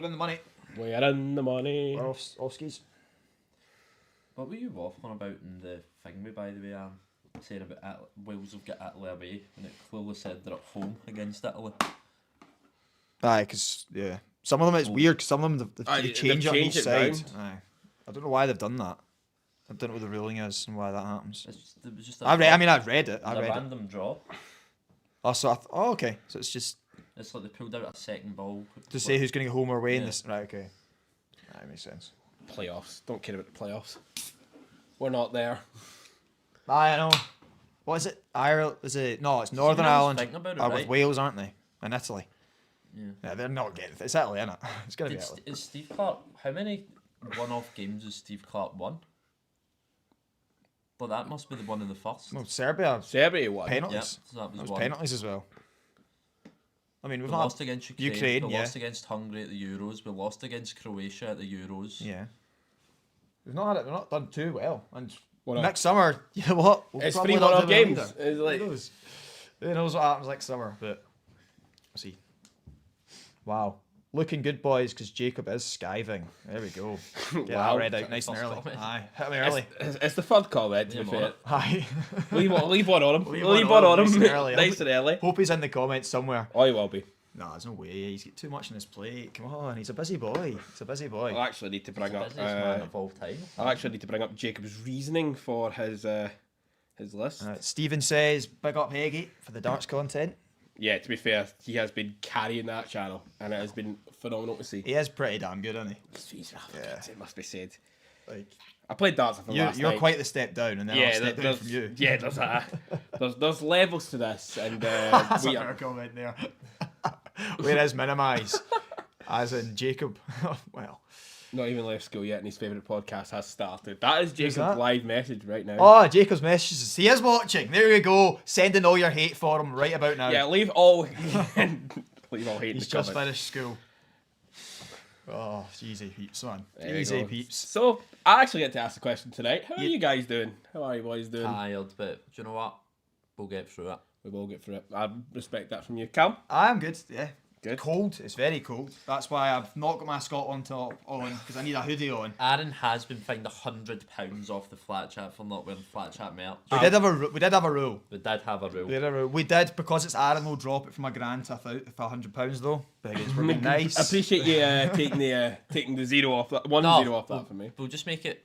We're in the money. We're in the money. We're off skis. What were you waffling about in the thingy, by the way, saying about Wales have got Italy away, and it clearly said they're at home against Italy. Aye, because, yeah. Some of them, it's weird, because some of them, they change it on each side. Aye. I don't know why they've done that. I don't know what the ruling is and why that happens. It was just I've read it. A random draw. Oh, so okay. So it's just... It's like they pulled out a second ball. To say who's going to go home or away in this... Right, okay. That makes sense. Playoffs. Don't care about the playoffs. We're not there. I know. What is it? Ireland? Is it? No, it's Northern Ireland. Are with Wales, aren't they? And Italy. Yeah, they're not getting... It's Italy, isn't it? It's going to be Italy. Is Steve Clark... How many one-off games has Steve Clark won? Well, that must be the one in the first. No, Serbia. Serbia won. Penalties. Yep, so that was one. Penalties as well. I mean, we've lost against Ukraine. We yeah. lost against Hungary at the Euros. We lost against Croatia at the Euros. Yeah. We've not done too well. And next summer, you know what? We'll it's 3 one-off games. It's like... Who knows what happens next summer? But we'll see. Wow. Looking good, boys, because Jacob is skiving. There we go. Get that read out nice and early. Aye, hit me early. It's the third comment, to be fair. Aye. leave one on him. Leave one on him. Nice and early. Hope he's in the comments somewhere. Oh, he will be. No, there's no way. He's got too much on his plate. Come on, he's a busy boy. He's a busy boy. I actually need to bring up... man of all time. I actually need to bring up Jacob's reasoning for his list. Stephen says, big up Heggie for the darts content. Yeah, to be fair, he has been carrying that channel, and it has been phenomenal to see. He is pretty damn good, isn't he? It must be said. Like, I played darts with him last night. You're quite the step down, and then I'll step down from you. Yeah, there's that. there's levels to this, and that's a better comment there. Whereas minimise, as in Jacob. Well, not even left school yet, and his favourite podcast has started. That is Jacob's live message right now. Oh, Jacob's messages. He is watching. There you go. Sending all your hate for him right about now. Yeah, leave all hate in He's the just comments. finished school. Oh, it's easy, peeps, man. Easy, peeps. So, I actually get to ask the question tonight. How are you guys doing? How are you boys doing? Tired, but do you know what? We'll get through it. We will get through it. I respect that from you, Cam. I'm good, yeah. Good. Cold. It's very cold. That's why I've not got my Scotland top on, because I need a hoodie on. Aaron has been fined £100 off the flat chat for not wearing flat chat merch. We did have a rule. We did have a rule. We did, because it's Aaron, we'll drop it from a grand to £100 though. Because we're being nice. I appreciate you taking the zero off that. Zero off that for me. We'll just make it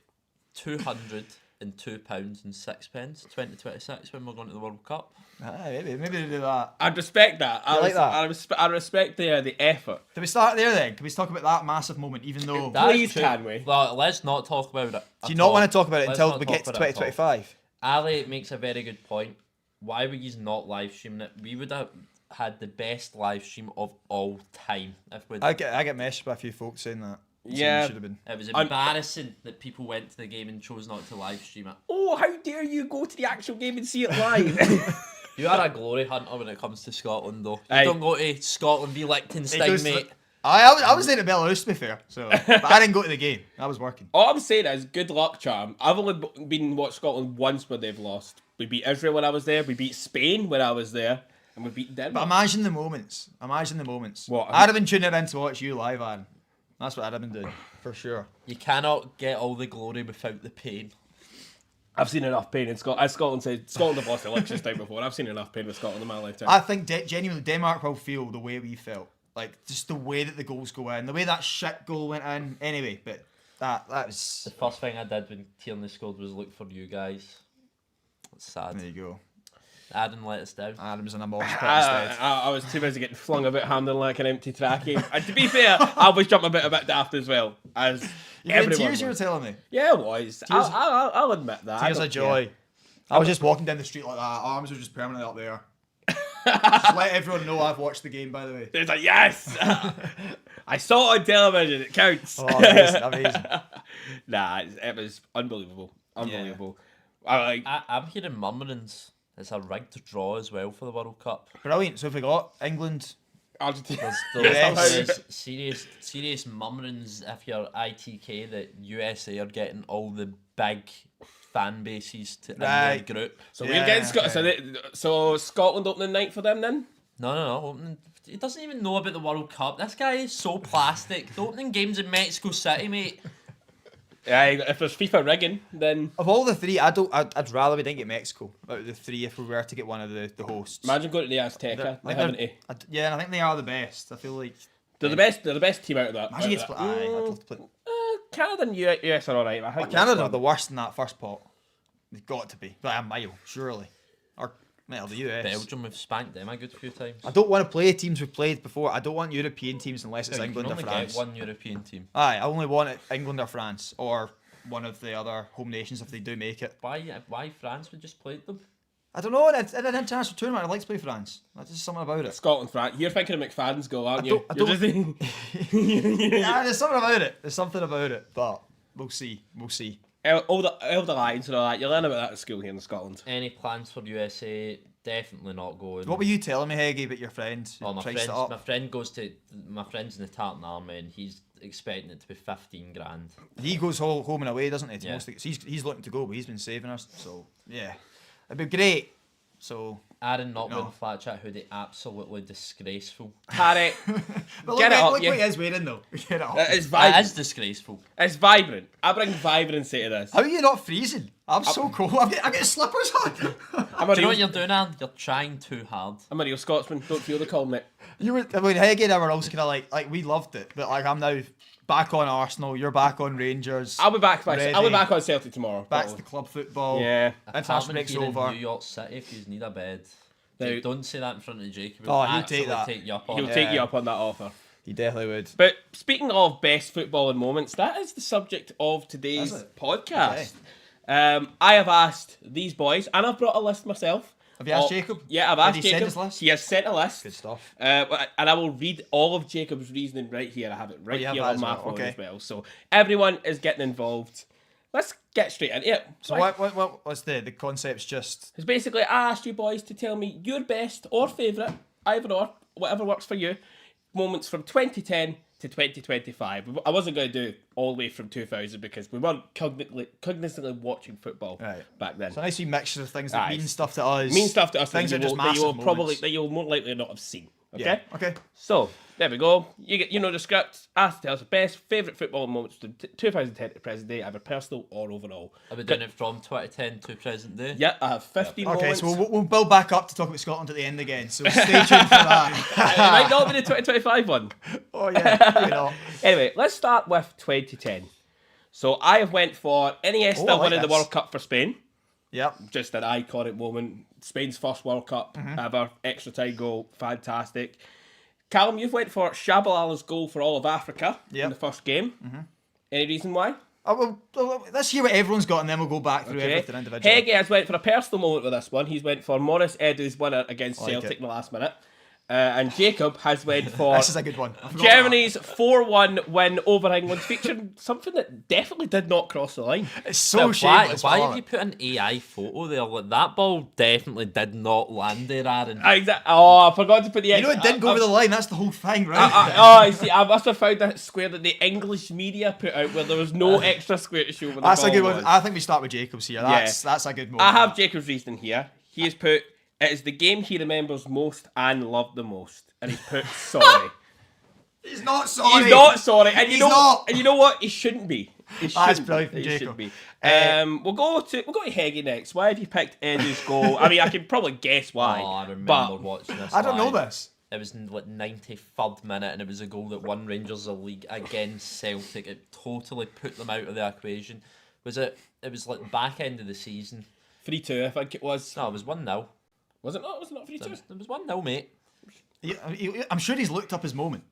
£202.06, 2026 when we're going to the World Cup. Maybe they do that. I'd respect that. I respect the effort. Can we start there then? Can we talk about that massive moment, even though... Please, can we? Well, let's not talk about it. Do you not want to talk about it until we get to 2025? Ali makes a very good point. Why were you not live streaming it? We would have had the best live stream of all time. I get messaged by a few folks saying that. Yeah, should have been. It was embarrassing that people went to the game and chose not to live stream it. Oh, how dare you go to the actual game and see it live? You are a glory hunter when it comes to Scotland, though. You don't go to Scotland v Liechtenstein, mate. I was there to Belarus, to be fair. So, but I didn't go to the game. I was working. All I'm saying is, good luck, Charm. I've only been watched Scotland once where they've lost. We beat Israel when I was there. We beat Spain when I was there. And we beat Denmark. But imagine the moments. What? I'd have been tuning in to watch you live, Aaron. That's what I'd have been doing, for sure. You cannot get all the glory without the pain. I've seen enough pain in Scotland. As Scotland said, Scotland have lost elections time before. I've seen enough pain with Scotland in my lifetime. I think genuinely Denmark will feel the way we felt. Like, just the way that the goals go in, the way that shit goal went in. Anyway, but that was... The first thing I did when Tierney scored was look for you guys. It's sad. There you go. Adam let us down. Adam's in a mosh pit instead. I was too busy getting flung about handling like an empty trackie. And to be fair, I was jumping a bit daft as well. As everyone tears was. You were telling me? Yeah, it was. I'll admit that. Tears of joy. I was just walking down the street like that. Arms were just permanently up there. Just let everyone know I've watched the game, by the way. It's like, yes! I saw it on television. It counts. Oh, amazing. Nah, it was unbelievable. Unbelievable. Yeah. I'm hearing murmurings. It's a rigged draw as well for the World Cup. Brilliant. So if we got England, Argentina. There's serious murmurings if you're ITK that USA are getting all the big fan bases in their group. So we're getting Scotland. So Scotland opening night for them then? No. Opening He doesn't even know about the World Cup. This guy is so plastic. The opening game's in Mexico City, mate. Yeah, if there's FIFA rigging, then Of all the three, I'd rather we didn't get Mexico out of the three if we were to get one of the hosts. imagine going to the Azteca. They haven't. Yeah, and I think they are the best. I feel like They're the best. They're the best team out of that. imagine you get to play. Aye, I'd love to play. Canada and US are alright. I think Canada are the worst in that first pot. They've got to be by a mile, surely. Or well, the US. Belgium, we've spanked them a good few times. I don't want to play teams we've played before. I don't want European teams unless it's You England can or only France. get one European team. Aye, I only want it England or France or one of the other home nations if they do make it. Why France? We just played them. I don't know. In an international tournament, I'd like to play France. That's just something about it. Scotland, France. You're thinking of McFadden's goal, aren't you? I don't- Yeah, There's something about it. There's something about it. But we'll see. We'll see. all the lines and all that. You learn about that at school here in Scotland. Any plans for USA? Definitely not going. What were you telling me, Heggie, about your friend? Oh, my Priced it friend's, up? my friend's in the Tartan Army and he's expecting it to be 15 grand. He goes home and away, doesn't he? To Yeah. most, he's looking to go, but he's been saving us. So yeah, it'd be great. So Aaron not No. wearing flat chat hoodie, absolutely disgraceful. Harry, but Get it up, look yeah. what he is wearing though. Get it up. it's It vibrant. is disgraceful. It's vibrant. I bring vibrancy to this. How are you not freezing? I'm so cold. I get slippers on. I'm a Do you know what real, you're doing, Aaron? You're trying too hard. I'm a real Scotsman. Don't feel the call, mate. You were. I mean, Heggie and I were also kind of like we loved it, but like I'm now back on Arsenal. You're back on Rangers. I'll be back. Ready. I'll be back on Celtic tomorrow. Back to probably. the club football. Yeah. International Apartment break's here over. in New York City if you need a bed. Now- Don't say that in front of Jacob. Oh, he'll Absolutely take that. Take you up on He'll it. take you up on that offer. He definitely would. But speaking of best footballing moments, that is the subject of today's Is it? podcast. I have asked these boys, and I've brought a list myself. Have you asked of- Jacob? Yeah, I've Did asked he Jacob. send his list? He has sent a list. Good stuff. And I will read all of Jacob's reasoning right here. I have it right you have here that on as my well, phone okay. as well. So everyone is getting involved. Let's get straight into it. So what's the concept's just It's basically I asked you boys to tell me your best or favourite, either or, whatever works for you, moments from 2010 to 2025. I wasn't going to do all the way from 2000 because we weren't cognizantly watching football Right. back then. it's a nice wee mixture of things that Aye. mean stuff to us. Mean stuff to us Things that are you just will, that you will massive probably moments. that you'll more likely not have seen. Okay. Yeah. Okay. So there we go. You know the script. Ask to tell us the best favourite football moments from 2010 to present day, either personal or overall. Are we doing it from 2010 to present day? Yeah, I have 15 Okay, moments. so we'll build back up to talk about Scotland at the end again. So stay tuned for that. It might not be the 2025 one. Oh yeah, you know. Anyway, let's start with 2010. So I have went for Iniesta Oh, I like winning the this. World Cup for Spain. Yep. Just an iconic moment. Spain's first World Cup ever. Extra time goal. Fantastic. Callum, you've went for Shabalala's goal for all of Africa in Yep. the first game. Any reason why? Let's hear what everyone's got, and then we'll go back through Okay. everything individually. Hege has went for a personal moment with this one. He's went for Morris Edu's winner against I like Celtic it. in the last minute. And Jacob has went for This is a good one. I forgot Germany's 4-1 win over England, featuring something that definitely did not cross the line. that. It's so Why shameless. have you put an AI photo there? Like, that ball definitely did not land there, Aaron. Oh, I forgot to put the. You know it didn't go over the line. That's the whole thing, right? I see. I must have found that square that the English media put out where there was no extra square to show where the That's a ball good one. was. I think we start with Jacobs here. That's a good moment. I have Jacob's reasoning here. He has put, it is the game he remembers most and loved the most. And he's put, sorry. He's not sorry. He's not sorry. And He's not. And you know what? He shouldn't be. He That's shouldn't brilliant be. from He Jacob. shouldn't be. We'll go to Heggie next. Why have you picked Eddie's goal? I mean, I can probably guess why. Oh, I remember but watching this. I don't know live. this. It was in like 93rd minute, and it was a goal that won Rangers the league against Celtic. It totally put them out of the equation. It was like back end of the season. 3-2, I think it was. No, it was 1-0. Was it not? Was it not 3-2? It was 1-0, mate. I'm sure he's looked up his moment.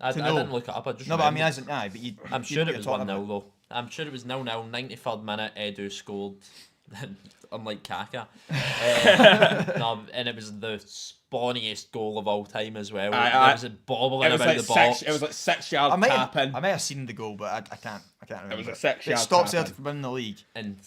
I To know. didn't look it up. I just No, but I mean, remembered. as in, aye, but you. I'm you sure know it what was you're 1-0 talking about. though. I'm sure it was 0-0. 93rd minute, Edu scored. Unlike Kaka. No, and it was the spawniest goal of all time as well. It was bobbling about the box. It was like 6 yard I might tap in. have seen the goal, but I can't remember. was a 6 It yard stopped tap Celtic in. from winning the league. And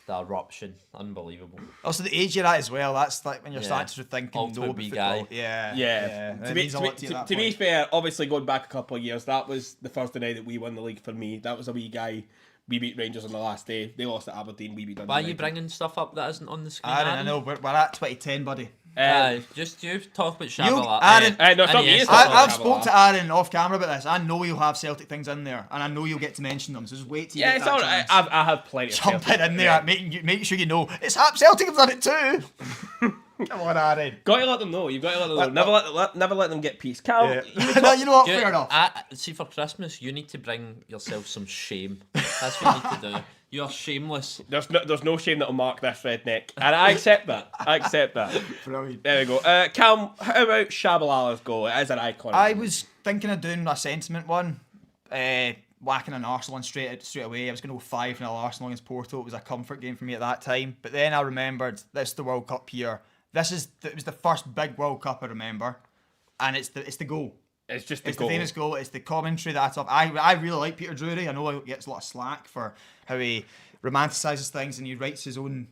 the eruption, unbelievable. Also, the age you're at as well. That's like when you're Yeah. starting to think and Ultimate know about wee football. guy. Yeah. Yeah. It To be, means a lot to you at that to be point. fair, obviously going back a couple of years, that was the Thursday night that we won the league for me. That was a wee guy. We beat Rangers on the last day. They lost at Aberdeen. We beat Dundee Why are you United. bringing stuff up that isn't on the screen? I Aaron? know. We're at 2010, buddy. Just you talk about Shabalala. Aaron, no, it's not me. I've spoke to Aaron off camera about this. I know you'll have Celtic things in there, and I know you'll get to mention them. So just wait till you get it's that all right. chance. I have plenty of Jump Celtic. it in there, make sure you know. It's Celtic have done it too. Come on, Aaron. Got to let them know. You've got to let them know. Never let them get peace. Cal, No, you know what? Fair enough. See, for Christmas, you need to bring yourself some shame. That's what you need to do. You're shameless. There's no shame that'll mark this redneck, and I accept that. Brilliant. There we go. Cal, how about Shabalala's goal? It is an icon. I was thinking of doing a sentiment one, whacking an Arsenal one straight away. I was going to go 5-0 Arsenal against Porto. It was a comfort game for me at that time. But then I remembered this is the World Cup year. It was the first big World Cup I remember, and it's the goal. It's just the famous goal. It's the commentary that's up. I really like Peter Drury. I know he gets a lot of slack for how he romanticises things and he writes his own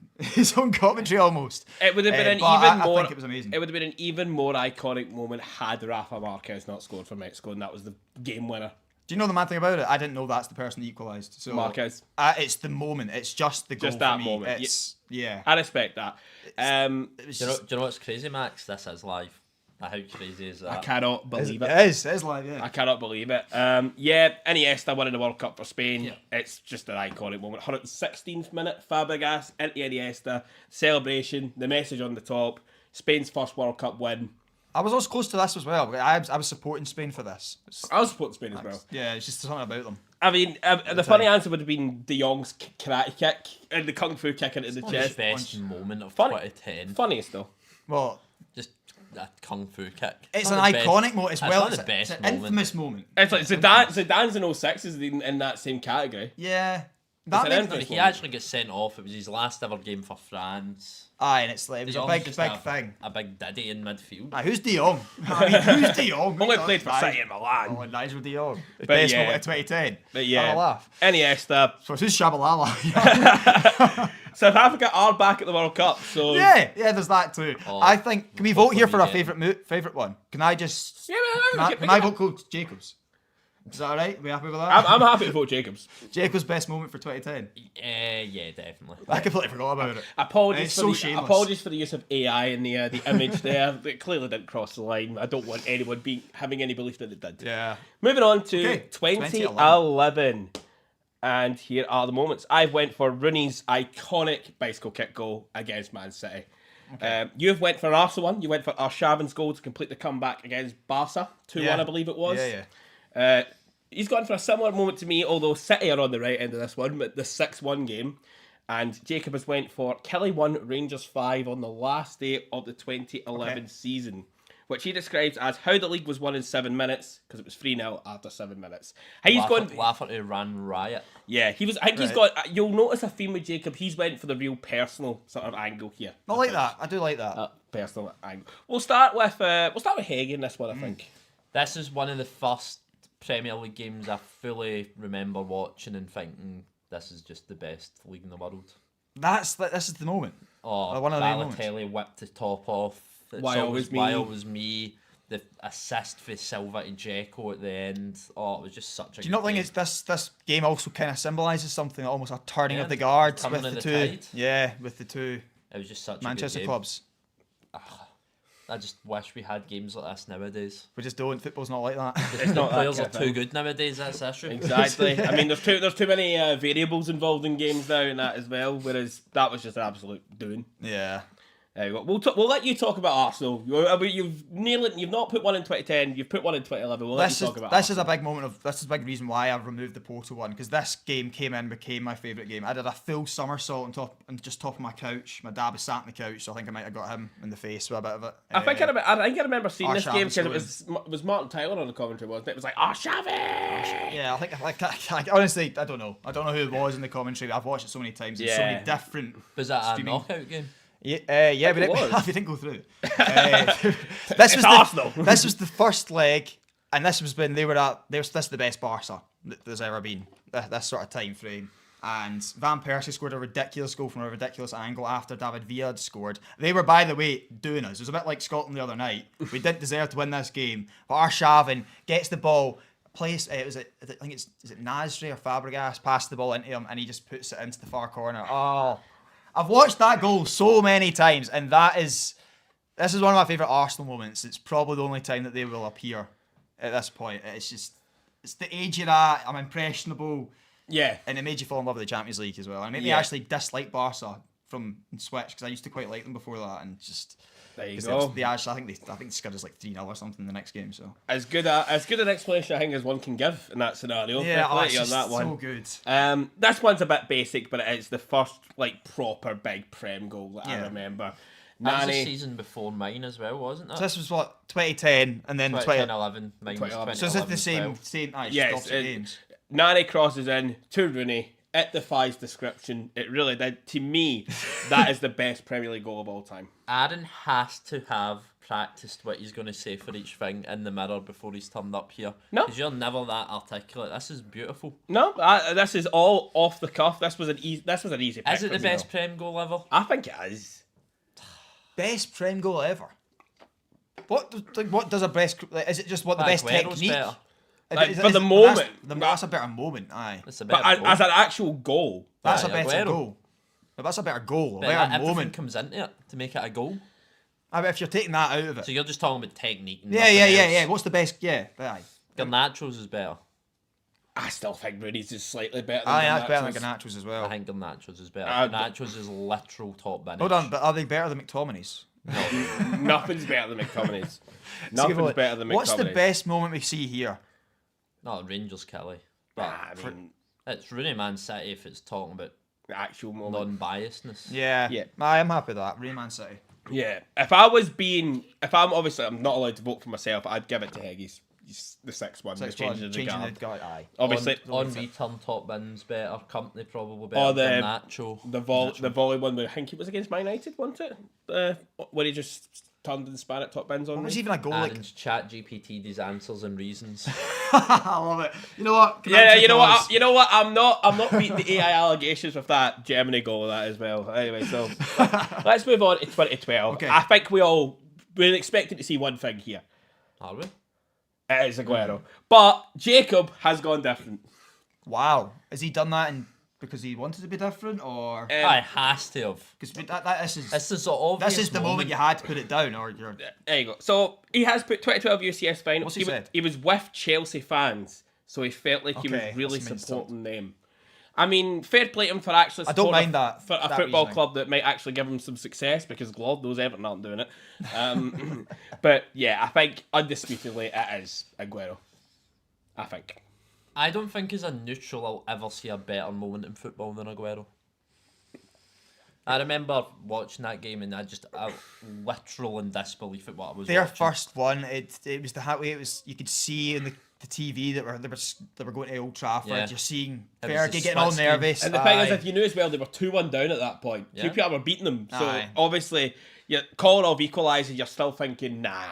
commentary almost. It would have been I think it was amazing. It would have been an even more iconic moment had Rafa Marquez not scored for Mexico, and that was the game winner. Do you know the mad thing about it? I didn't know that's the person that equalised. So Marquez. It's the moment. It's just the goal. Just that for me. moment. Yeah. I respect that. Do you know what's crazy, Max? This is live. How crazy is that? I cannot believe it. It is live, yeah. I cannot believe it. Iniesta winning the World Cup for Spain. Yeah. It's just an iconic moment. 116th minute, Fabregas into Iniesta, celebration, the message on the top, Spain's first World Cup win. I was also close to this as well. I was supporting Spain for this. I was supporting Spain as well. Yeah, it's just something about them. I mean, the funny answer would have been De Jong's karate kick and the kung fu kick into the chest. The best moment of 2010. Funniest though. Well, just that kung fu kick. It's an iconic moment as well. It's an infamous moment. It's like Zidane's in 06 is in that same category. Yeah. He actually gets sent off. It was his last ever game for France. Aye, and it's like it was a big thing. A big daddy in midfield. Who's De Jong? Who's De Jong? Only played for City and Milan. Oh, Nigel De Jong. Best moment of 2010. But yeah, laugh. Iniesta. So who's Shabalala? South Africa are back at the World Cup, so yeah, there's that too. I think can we vote here for our favourite one? Can I just? Yeah, can I vote Coach Jacobs? Is that alright? Are we happy with that? I'm happy to vote Jacobs. Jacobs' best moment for 2010. Yeah, definitely. I completely forgot about it. Apologies for the use of AI in the image there. It clearly didn't cross the line. I don't want anyone having any belief that it did. Yeah. Moving on to 2011. And here are the moments. I went for Rooney's iconic bicycle kick goal against Man City. Okay. You've went for an Arsenal one. You went for Arshavin's goal to complete the comeback against Barca. 2-1, I believe it was. Yeah. He's gone for a similar moment to me, although City are on the right end of this one, but the 6-1 game. And Jacob has went for Kelly 1, Rangers 5 on the last day of the 2011 season, which he describes as how the league was won in 7 minutes, because it was 3-0 after 7 minutes. Lafferty ran riot. Yeah, he's got, you'll notice a theme with Jacob, he's went for the real personal sort of angle here. I like that. I do like that. Personal angle. We'll start with Hague in this one, I think. This is one of the first Premier League games I fully remember watching and thinking this is just the best league in the world. This is the moment. Oh, one of the moments. Balotelli whipped the top off. Why always me? The assist for Silva to Dzeko at the end. Oh, it was just such a. Do you not think this game also kind of symbolises something, almost a turning of the guards with the two? Tide. Yeah, with the two. It was just such Manchester a good game. clubs. I just wish we had games like this nowadays. We just don't. Football's not like that. It's not. Players are too good nowadays. That's the issue. Exactly. I mean, there's too many variables involved in games now and that as well. Whereas that was just an absolute doing. Yeah. There you go. We'll let you talk about Arsenal. You've not put one in 2010. You've put one in 2011. We'll let you talk about. This is a big moment this is a big reason why I've removed the Porto one, because this game became my favourite game. I did a full somersault on top of my couch. My dad was sat on the couch, so I think I might have got him in the face with a bit of it. I think I remember seeing this game because it was Martin Tyler on the commentary, wasn't it? It was like Arshavin. Yeah, I think honestly I don't know. I don't know who it was in the commentary. I've watched it so many times. It's so many different. Was that a knockout game? Yeah, but we didn't go through. Arsenal. This was the first leg, and this was when this is the best Barca there's ever been. This sort of time frame. And Van Persie scored a ridiculous goal from a ridiculous angle after David Villa had scored. They were, by the way, doing us. It was a bit like Scotland the other night. We didn't deserve to win this game, but Arshavin gets the ball. Is it Nasri or Fabregas passed the ball into him, and he just puts it into the far corner. Oh. I've watched that goal so many times, and that is This is one of my favourite Arsenal moments. It's probably the only time that they will appear at this point. It's the age you're at. I'm impressionable. Yeah. And it made you fall in love with the Champions League as well. And it made me Yeah. actually dislike Barca from Switch because I used to quite like them before that, and just There you 'cause go. they actually, I think they scored us like 3-0 or something in the next game. So As good an explanation I think as one can give in that scenario. yeah, Fair play it's to you just on that one. so good. This one's a bit basic, but it is the first like proper big Prem goal that I Yeah. remember. That was the Nani, season before mine as well, wasn't it? So this was what 2010, and then 2011, mine was 2011. So is it the 2011, same? Yes, Just opposite games. Nani crosses in to Rooney. It defies description. It really did. To me, that is the best Premier League goal of all time. Aaron has to have practiced what he's going to say for each thing in the mirror before he's turned up here. No. Because you're never that articulate. This is beautiful. No, this is all off the cuff. This was an easy. Pick Is it the for me, best though. Prem goal ever? I think it is. Best Prem goal ever. What does a best? Is it just what the best Aguero's technique? better. Like, for the moment. That's a better moment. Aye, It's a But better goal. as an actual goal, that's a Aye, better Aguero. goal. But that's a better goal. A But better everything moment. comes into it to make it a goal. I mean, if you're taking that out of it. So you're just talking about technique. And Yeah. nothing else. What's the best? Yeah, aye. Garnacho's is better. I still think Rooney's is slightly better than Aye, that's Garnacho's. better than Garnacho's as I well. think Garnacho's is better. Uh, Garnacho's is literal top bench. Hold on, but are they better than McTominay's? Nothing's better than McTominay's. Nothing's better than McTominay's. What's the best moment we see here? Not Rangers Kelly. But I mean, it's Rooney Man City if it's talking about the actual moment. non-biasness. Yeah, Yeah. I am happy with that. Real Man City. Yeah. If I'm obviously I'm not allowed to vote for myself, I'd give it to Heggy's. He's the 6-1, the changing the guard. Aye. Obviously, On return top bins better. Company probably better. Or the- Garnacho. the volley one, where I think it was against Man United, wasn't it? Where he just turned and span at top bins on What was me. even a goal like? Aaron's chat GPT these answers and reasons. I love it. You know what? Yeah, you know what? You know what? I'm not beating the AI allegations with that Germany goal that as well. Anyway, so let's move on to 2012. Okay. I think we're expecting to see one thing here. Are we? It is Aguero, but Jacob has gone different. Wow. Has he done that because he wanted to be different, or I has to have. because This is the obvious this is the moment you had to put it down, or you're. There you go. So he has put 2012 UCS final. What's he said? He was with Chelsea fans, so he felt like he was Okay, really that's supporting them. I mean, fair play to him for actually I don't supporting mind that. for a that football reasoning. club that might actually give him some success, because Lord knows Everton aren't doing it. But yeah, I think undisputedly it is Aguero. I think. I don't think as a neutral I'll ever see a better moment in football than Aguero. I remember watching that game and I literal in disbelief at what I was Their watching. first one, it was the way it was. You could see in the TV that they were going to Old Trafford. Yeah. You're seeing It was Fergie the getting all split screen. nervous. And the thing is, Aye. if you knew as well, they were 2-1 down at that point. Yeah. QPR were beating them. So Aye. obviously, you're calling off equaliser, you're still thinking, nah.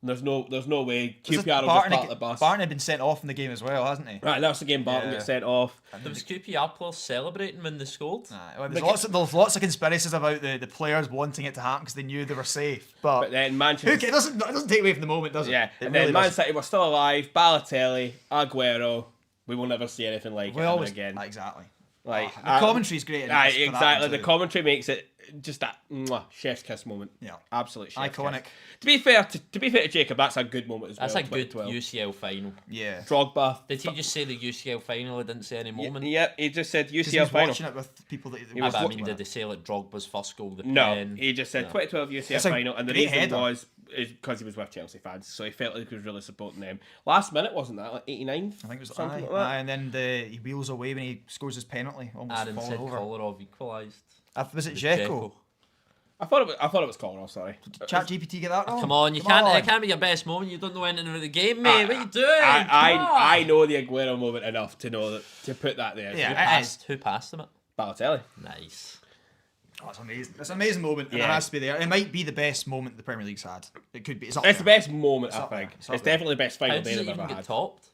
There's no way QPR will just park the bus. Barton had been sent off in the game as well, hasn't he? Right, that's the game Barton Yeah. gets sent off. There was QPR players celebrating when they scored. Well, there's lots of conspiracies about the players wanting it to happen because they knew they were safe. But then Manchester... it doesn't take away from the moment, does it? Yeah, It and really then Man doesn't. City were still alive. Balotelli, Aguero. We will never see anything like We it always again. Exactly. Like The commentary's great. in Aye, this for that exactly. one The too. commentary makes it just that chef's kiss moment. Yeah. Absolute chef's Iconic. kiss. To be fair to Jacob, that's a good moment as well. That's a good 2012. UCL final. Yeah. Drogba. Did he just say the UCL final? I didn't say any moment. Yep, he just said Because he UCL was final. watching it with people that he Ah, was but I watching mean, with. did they say like Drogba's first goal? The No, pen? he just said No. 2012 UCL It's a final, and the great reason header. was because he was with Chelsea fans, so he felt like he was really supporting them. Last minute, wasn't that like 89th? I think it was something like aye, that. aye, and then he wheels away when he scores his penalty, almost Aaron falling said over. Kolarov equalised. Was it Was Dzeko? I thought it was Kolarov. Sorry. Chat GPT get that wrong? Come on, you Come can't. on. It can't be your best moment. You don't know anything about the game, mate. What are you doing? I know the Aguero moment enough to know to put that there. Yeah. Who passed him it? Balotelli. Nice. Oh, it's amazing. It's an amazing moment, and it Yeah. has to be there. It might be the best moment the Premier League's had. It could be. It's, up It's the there. best moment, I up there. think. It's It's, up there. definitely the best How final does day it they've even ever get had. topped?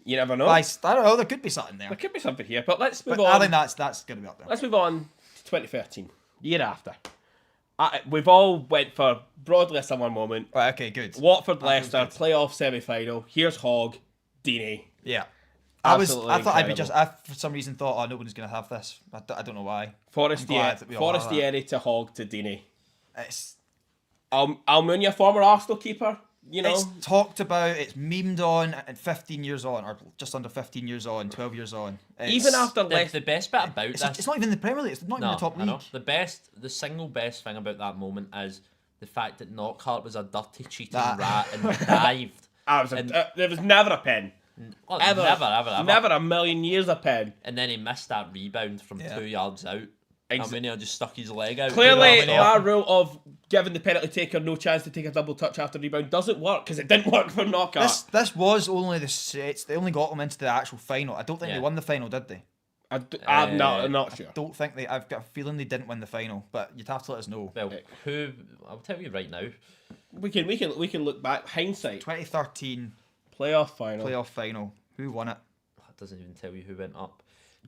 You never know. I don't know. There could be something there. There could be something here, but let's move But on. I think that's going to be up there. Let's move on to 2013, year after. We've all went for broadly a similar moment. Right, okay, good. Watford, That Leicester, was playoff semi-final. Here's Hogg, Deeney. Yeah. Absolutely I thought I'd be incredible. I for some reason thought, oh, nobody's going to have this. I don't know why. Forestieri glad that we all have to Hogg to Deeney. It's Almunia, former Arsenal keeper. You know, it's talked about, it's memed on, and 15 years on, or just under 15 years on, 12 years on. Even after the best bit about it's not even the Premier League. It's not even the top league. The single best thing about that moment is the fact that Knockhart was a dirty cheating rat and dived. There was never a pen. Ever. Never a million years a pen. And then he missed that rebound from 2 yards out. Almunia just stuck his leg out. Clearly, our rule of giving the penalty taker no chance to take a double touch after rebound doesn't work, because it didn't work for Knockhart. This was only they only got them into the actual final. I don't think they won the final, did they? I'm not sure. I don't think they. I've got a feeling they didn't win the final, but you'd have to let us know. Well, I'll tell you right now. We can look back. Hindsight. 2013 playoff final. Who won it? That doesn't even tell you who went up.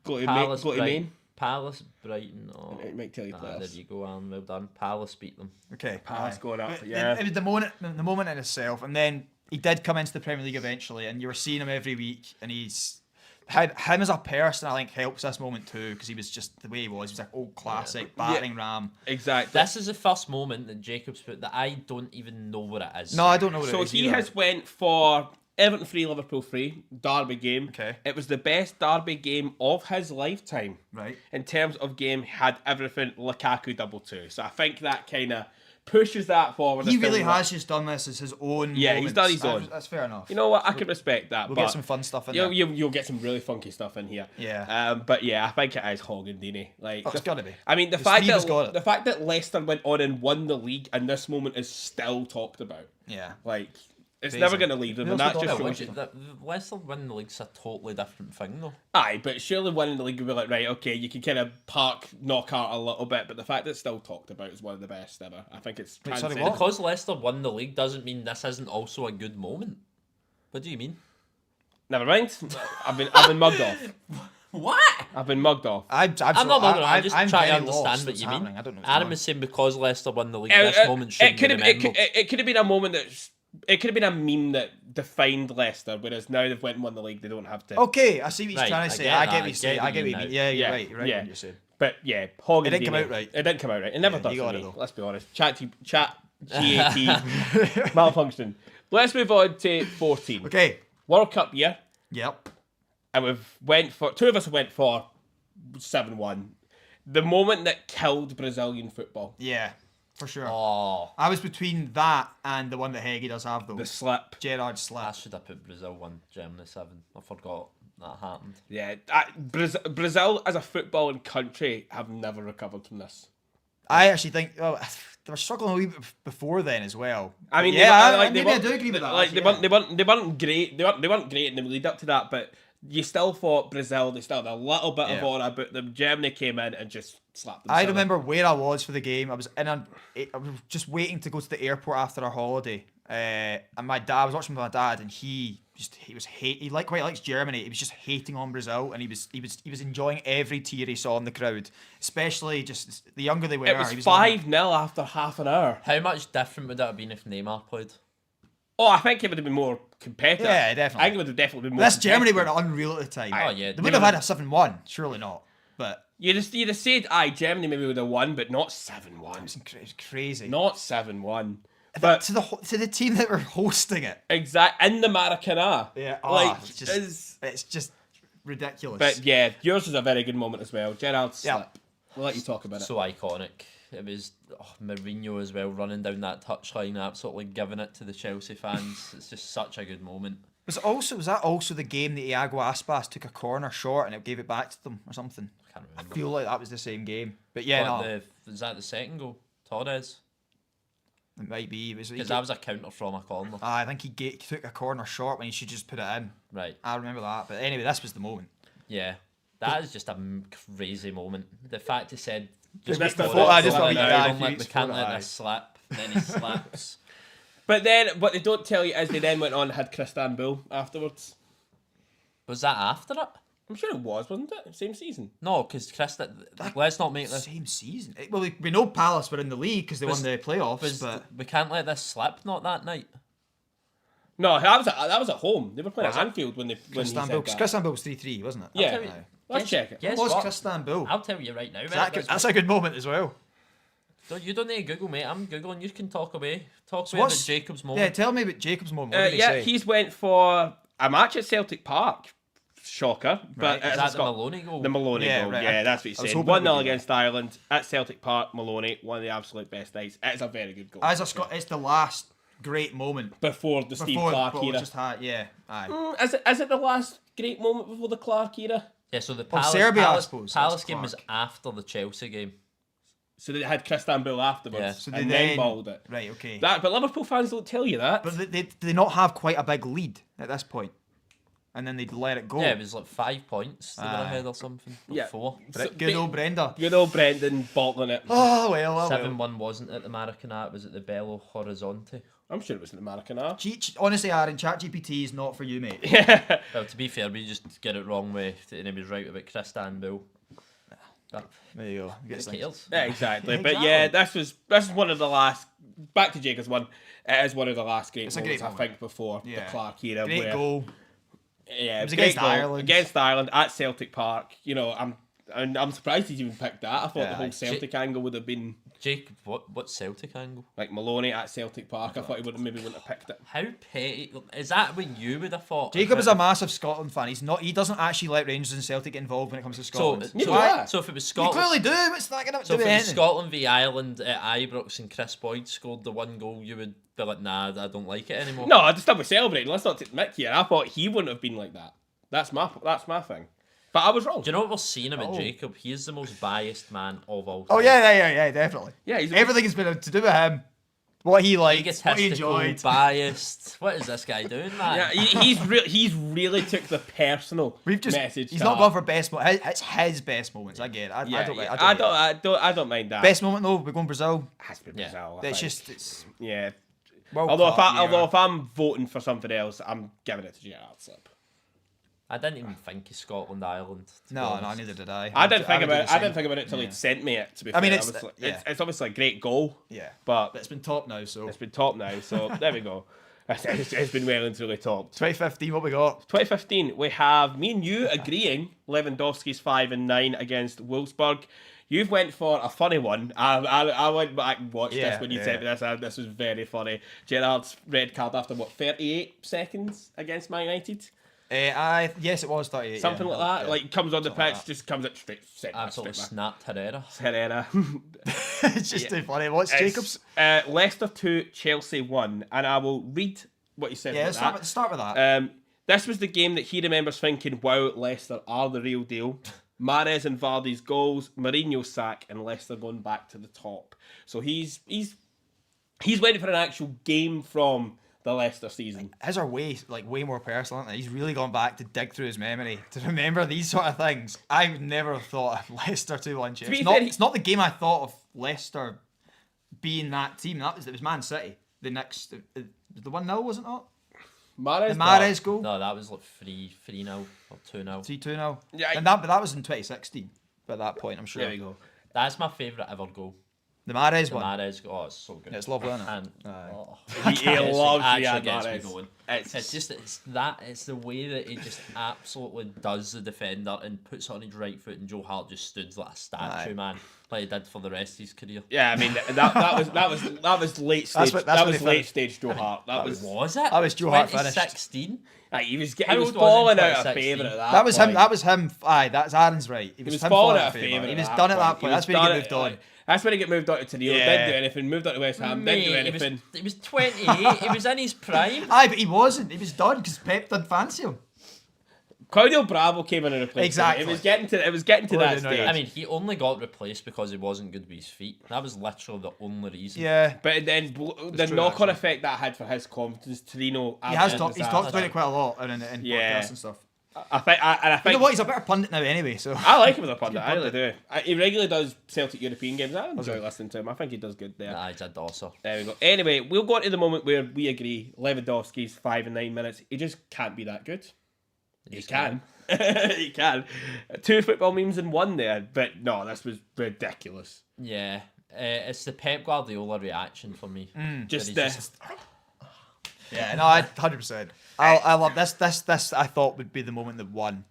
Go to Main. Palace, Brighton. It might tell you playoffs. There you go, Alan. Well done. Palace beat them. Okay, Palace going up. It was the moment in itself, and then he did come into the Premier League eventually, and you were seeing him every week, and he's him as a person, I think, helps this moment too, because he was just the way he was. He was like old classic battering ram. Exactly. This is the first moment that Jacob's put that I don't even know what it is. No, I don't know what it is. So he has went for Everton 3, Liverpool 3, derby game. Okay. It was the best derby game of his lifetime. Right. In terms of game, had everything Lukaku 2-2. So I think that kind of pushes that forward. He really has just done this as his own. Yeah, moments. he's done his own. That's fair enough. You know what? I can respect that. We'll get some fun stuff in there. You'll get some really funky stuff in here. Yeah. But yeah, I think it is Hoggindini. Like, it's gotta be. I mean, the fact that Leicester went on and won the league in this moment is still talked about. Yeah. Like, it's never going to leave them, and that just shows you. Leicester winning the league's a totally different thing, though. Aye, but surely winning the league would be like, right, okay, you can kind of park Knockhart a little bit, but the fact that it's still talked about is one of the best ever. I think it's transcendent. Because Leicester won the league doesn't mean this isn't also a good moment. What do you mean? Never mind. I've been mugged off. What? I've been mugged off. I'm not mugging I'm just trying to understand what you mean. I don't know. Adam is saying because Leicester won the league, this moment shouldn't be remembered. It could have been a moment that... It could have been a meme that defined Leicester, whereas now they've went and won the league, they don't have to. Okay, I see what he's trying to say. I get what he's saying. I get what you mean. Yeah, you're right. You're right. Yeah. What you're saying. But yeah, Hoggindini. It didn't come out right. It didn't come out right. It never does. You got for it, me. though. Let's be honest. Chat GAT malfunction. Let's move on to 14. Okay. World Cup year. Yep. And two of us went for 7-1. The moment that killed Brazilian football. Yeah. For sure. Oh, I was between that and the one that Heggie does have, though. The slip. Gerrard's slip. I should have put Brazil 1, Germany 7. I forgot that happened. Yeah. Brazil as a footballing country have never recovered from this. I actually think they were struggling a wee bit before then as well. I mean, I do agree with that. Like they weren't great. They weren't great in the lead up to that, but you still thought Brazil. They still had a little bit of aura about them. Germany came in and just slapped them. I remember where I was for the game. I was just waiting to go to the airport after our holiday, and I was watching with my dad, and he quite likes Germany. He was just hating on Brazil, and he was enjoying every tear he saw in the crowd, especially just the younger they were. It was 5-0 after half an hour. How much different would that have been if Neymar played? Oh, I think it would have been more competitive. Yeah, definitely. I think it would have definitely been more. This Germany were unreal at the time. Oh yeah, they would have had a 7-1. Surely not. But you'd have said, Germany maybe would have won, but not 7-1. It was crazy. Not 7-1 But to the team that were hosting it. Exactly, in the Maracana. Yeah, it's just ridiculous. But yeah, yours was a very good moment as well. Gerrard's slip. We'll let you talk about it. So iconic. It was Mourinho as well, running down that touchline, absolutely giving it to the Chelsea fans. It's just such a good moment. Was that also the game that Iago Aspas took a corner short and it gave it back to them or something? I can't remember. I feel like that was the same game. But yeah, was that the second goal? Torres? It might be. Because that was a counter from a corner. I think he took a corner short when he should just put it in. Right. I remember that. But anyway, this was the moment. Yeah. That is just a crazy moment. The fact he said... We can't let this slap. Then he slaps. But then, what they don't tell you is they then went on and had Christian Bull afterwards. Was that after it? I'm sure it was, wasn't it? Same season. No, because let's not make this... Same season? Well, we know Palace were in the league because they won the playoffs, but... We can't let this slip, not that night. No, that was at home. They were playing at Anfield when he said that. Christian Bull was 3-3, wasn't it? Yeah. Let's check it. Yes, what was Christian Bull? I'll tell you right now. That's a good moment as well. You don't need to Google, mate. I'm Googling. You can talk away. Talk away about Jacob's moment. Yeah, tell me about Jacob's moment. What did he say? He's went for a match at Celtic Park. Shocker. But Is that the Maloney goal? The Maloney goal. Right. Yeah, that's what he said. 1-0 against Ireland at Celtic Park. Maloney, one of the absolute best nights. It's a very good goal. It's the last great moment before the Steve Clarke era. Is it the last great moment before the Clarke era? Yeah, so the Serbia, I suppose. Palace game was after the Chelsea game. So they had Christian Bull afterwards, yeah. So and then balled it. Right, okay. But Liverpool fans don't tell you that. But they not have quite a big lead at this point, and then they'd let it go. Yeah, it was like 5 points they were ahead or something. Or 4. Good old Brenda. Good old Brendan bottling it. Oh well. 7-1 wasn't at the Maracana, it was at the Belo Horizonte. I'm sure it was in the Maracana. Honestly, Aaron, ChatGPT is not for you, mate. Well, to be fair, we just get it wrong and he was right about Christian Bull. There you go. Yeah, exactly. But yeah, this was one of the last. Back to Jacob's one. It is one of the last great moments, I think, before the Clarke era. Great goal. Yeah, it was against Ireland. Against Ireland at Celtic Park. You know, I'm surprised he's even picked that. I thought the whole Celtic angle would have been. Jacob, what Celtic angle? Like Maloney at Celtic Park. I thought he wouldn't have picked it. How petty is that? What you would have thought? Jacob is a massive Scotland fan. He doesn't actually let Rangers and Celtic get involved when it comes to Scotland. So if it was Scotland, you clearly do. What's that going to do? So if it was Scotland v Ireland at Ibrox and Chris Boyd scored the 1 goal, you would be like, nah, I don't like it anymore. No, I'd still be celebrating. Let's not take the mick here. I thought he wouldn't have been like that. That's my thing. But I was wrong. Do you know what we're seeing about Jacob? He is the most biased man of all time. Oh yeah, definitely. Yeah, everything has been to do with him. What he liked, what he enjoyed. Biased. What is this guy doing, man? Yeah, he's really took the personal message. He's not gone for best moment. It's his best moments. I get it. I don't mind that. Best moment though, we're going Brazil. It has to be Brazil. It's yeah. Although if I'm voting for something else, I'm giving it to Gerrard Slip. I didn't even think of Scotland, Ireland. No, neither did I. I didn't think about it until he'd sent me it. To be fair, it's obviously a great goal. Yeah, but it's been top now. So there we go. It's been well and truly top. 2015, what we got? 2015, we have me and you agreeing Lewandowski's 5 and 9 against Wolfsburg. You've went for a funny one. I went back and watched this when you sent me this. This was very funny. Gerrard's red card after 38 seconds against Man United. Yes, it was 38. Something like that. Like comes on the pitch, just comes up straight. Absolutely snapped Herrera. It's just too funny. What's Jacobs? Leicester 2, Chelsea 1, and I will read what he said. Yeah, start with that. This was the game that he remembers thinking, "Wow, Leicester are the real deal." Mahrez and Vardy's goals, Mourinho's sack, and Leicester going back to the top. So he's waiting for an actual game from the Leicester season. His are way more personal, aren't they? He's really gone back to dig through his memory to remember these sort of things. I would never have thought of Leicester 2-1 Chelsea. It's not the game I thought of Leicester being that team. It was Man City. The 1-0, wasn't it? Mahrez goal? No, that was like 3-0 or 2-0. 3-2-0. Yeah, but that was in 2016. At that point, I'm sure. There we go. That's my favourite ever goal. The Mahrez one. Mahrez goal. Oh, it's so good. It's lovely, isn't it? He loves the Mahrez. Going. It's the way that he just absolutely does the defender and puts it on his right foot, and Joe Hart just stood like a statue, man, like he did for the rest of his career. Yeah, I mean that was late stage. That was late stage Joe Hart. Was it? That was Joe Hart finished. 2016. He was falling out of favour at that. That was him. That was him. That's Aaron's right. He was falling out of favour. He was done at that point. That's when he got moved on. That's when he got moved on to Tennille. Didn't do anything. Moved on to West Ham. Didn't do anything. He was 28. He was in his prime. But he wasn't. He was done because Pep didn't fancy him. Claudio Bravo came in and replaced exactly. him. It was getting to that stage. I mean, he only got replaced because he wasn't good with his feet. That was literally the only reason. Yeah. But then the knock-on effect that had for his confidence, Torino. He's talked about it quite a lot in podcasts and stuff. I think you know what? He's a better pundit now anyway. So I like him as a pundit. I really do. He regularly does Celtic European games. I enjoy listening to him. I think he does good there. Nah, he's a dosser. There we go. Anyway, we'll go on to the moment where we agree Lewandowski's 5 and 9 minutes. He just can't be that good. He can. He can. 2 football memes in 1 there, but no, this was ridiculous. Yeah, it's the Pep Guardiola reaction for me. Yeah, no, 100%. I love this. This I thought would be the moment that won,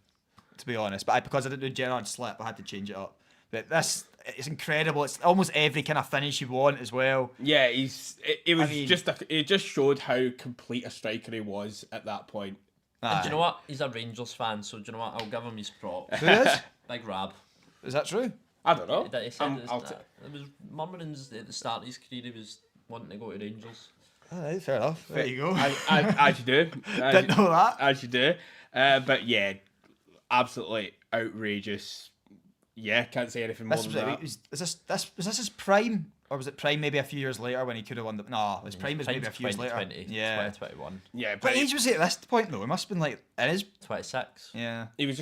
to be honest. But because I didn't do Gerrard slip, I had to change it up. But this, it's incredible. It's almost every kind of finish you want as well. Yeah, it just showed how complete a striker he was at that point. And do you know what? He's a Rangers fan, so do you know what? I'll give him his props. Who is? Big Rab. Is that true? I don't know. He said it was murmurings at the start of his career he was wanting to go to Rangers. All right, fair enough. There you go. As you do. Didn't know that. As you do. But yeah, absolutely outrageous. Yeah, can't say anything more than that. Was this his prime? Or was it prime maybe a few years later when he could have won the... No, his prime was maybe a few years later. 2021. Yeah, but age was he at this point though? He must have been like in his... 26. Yeah. He was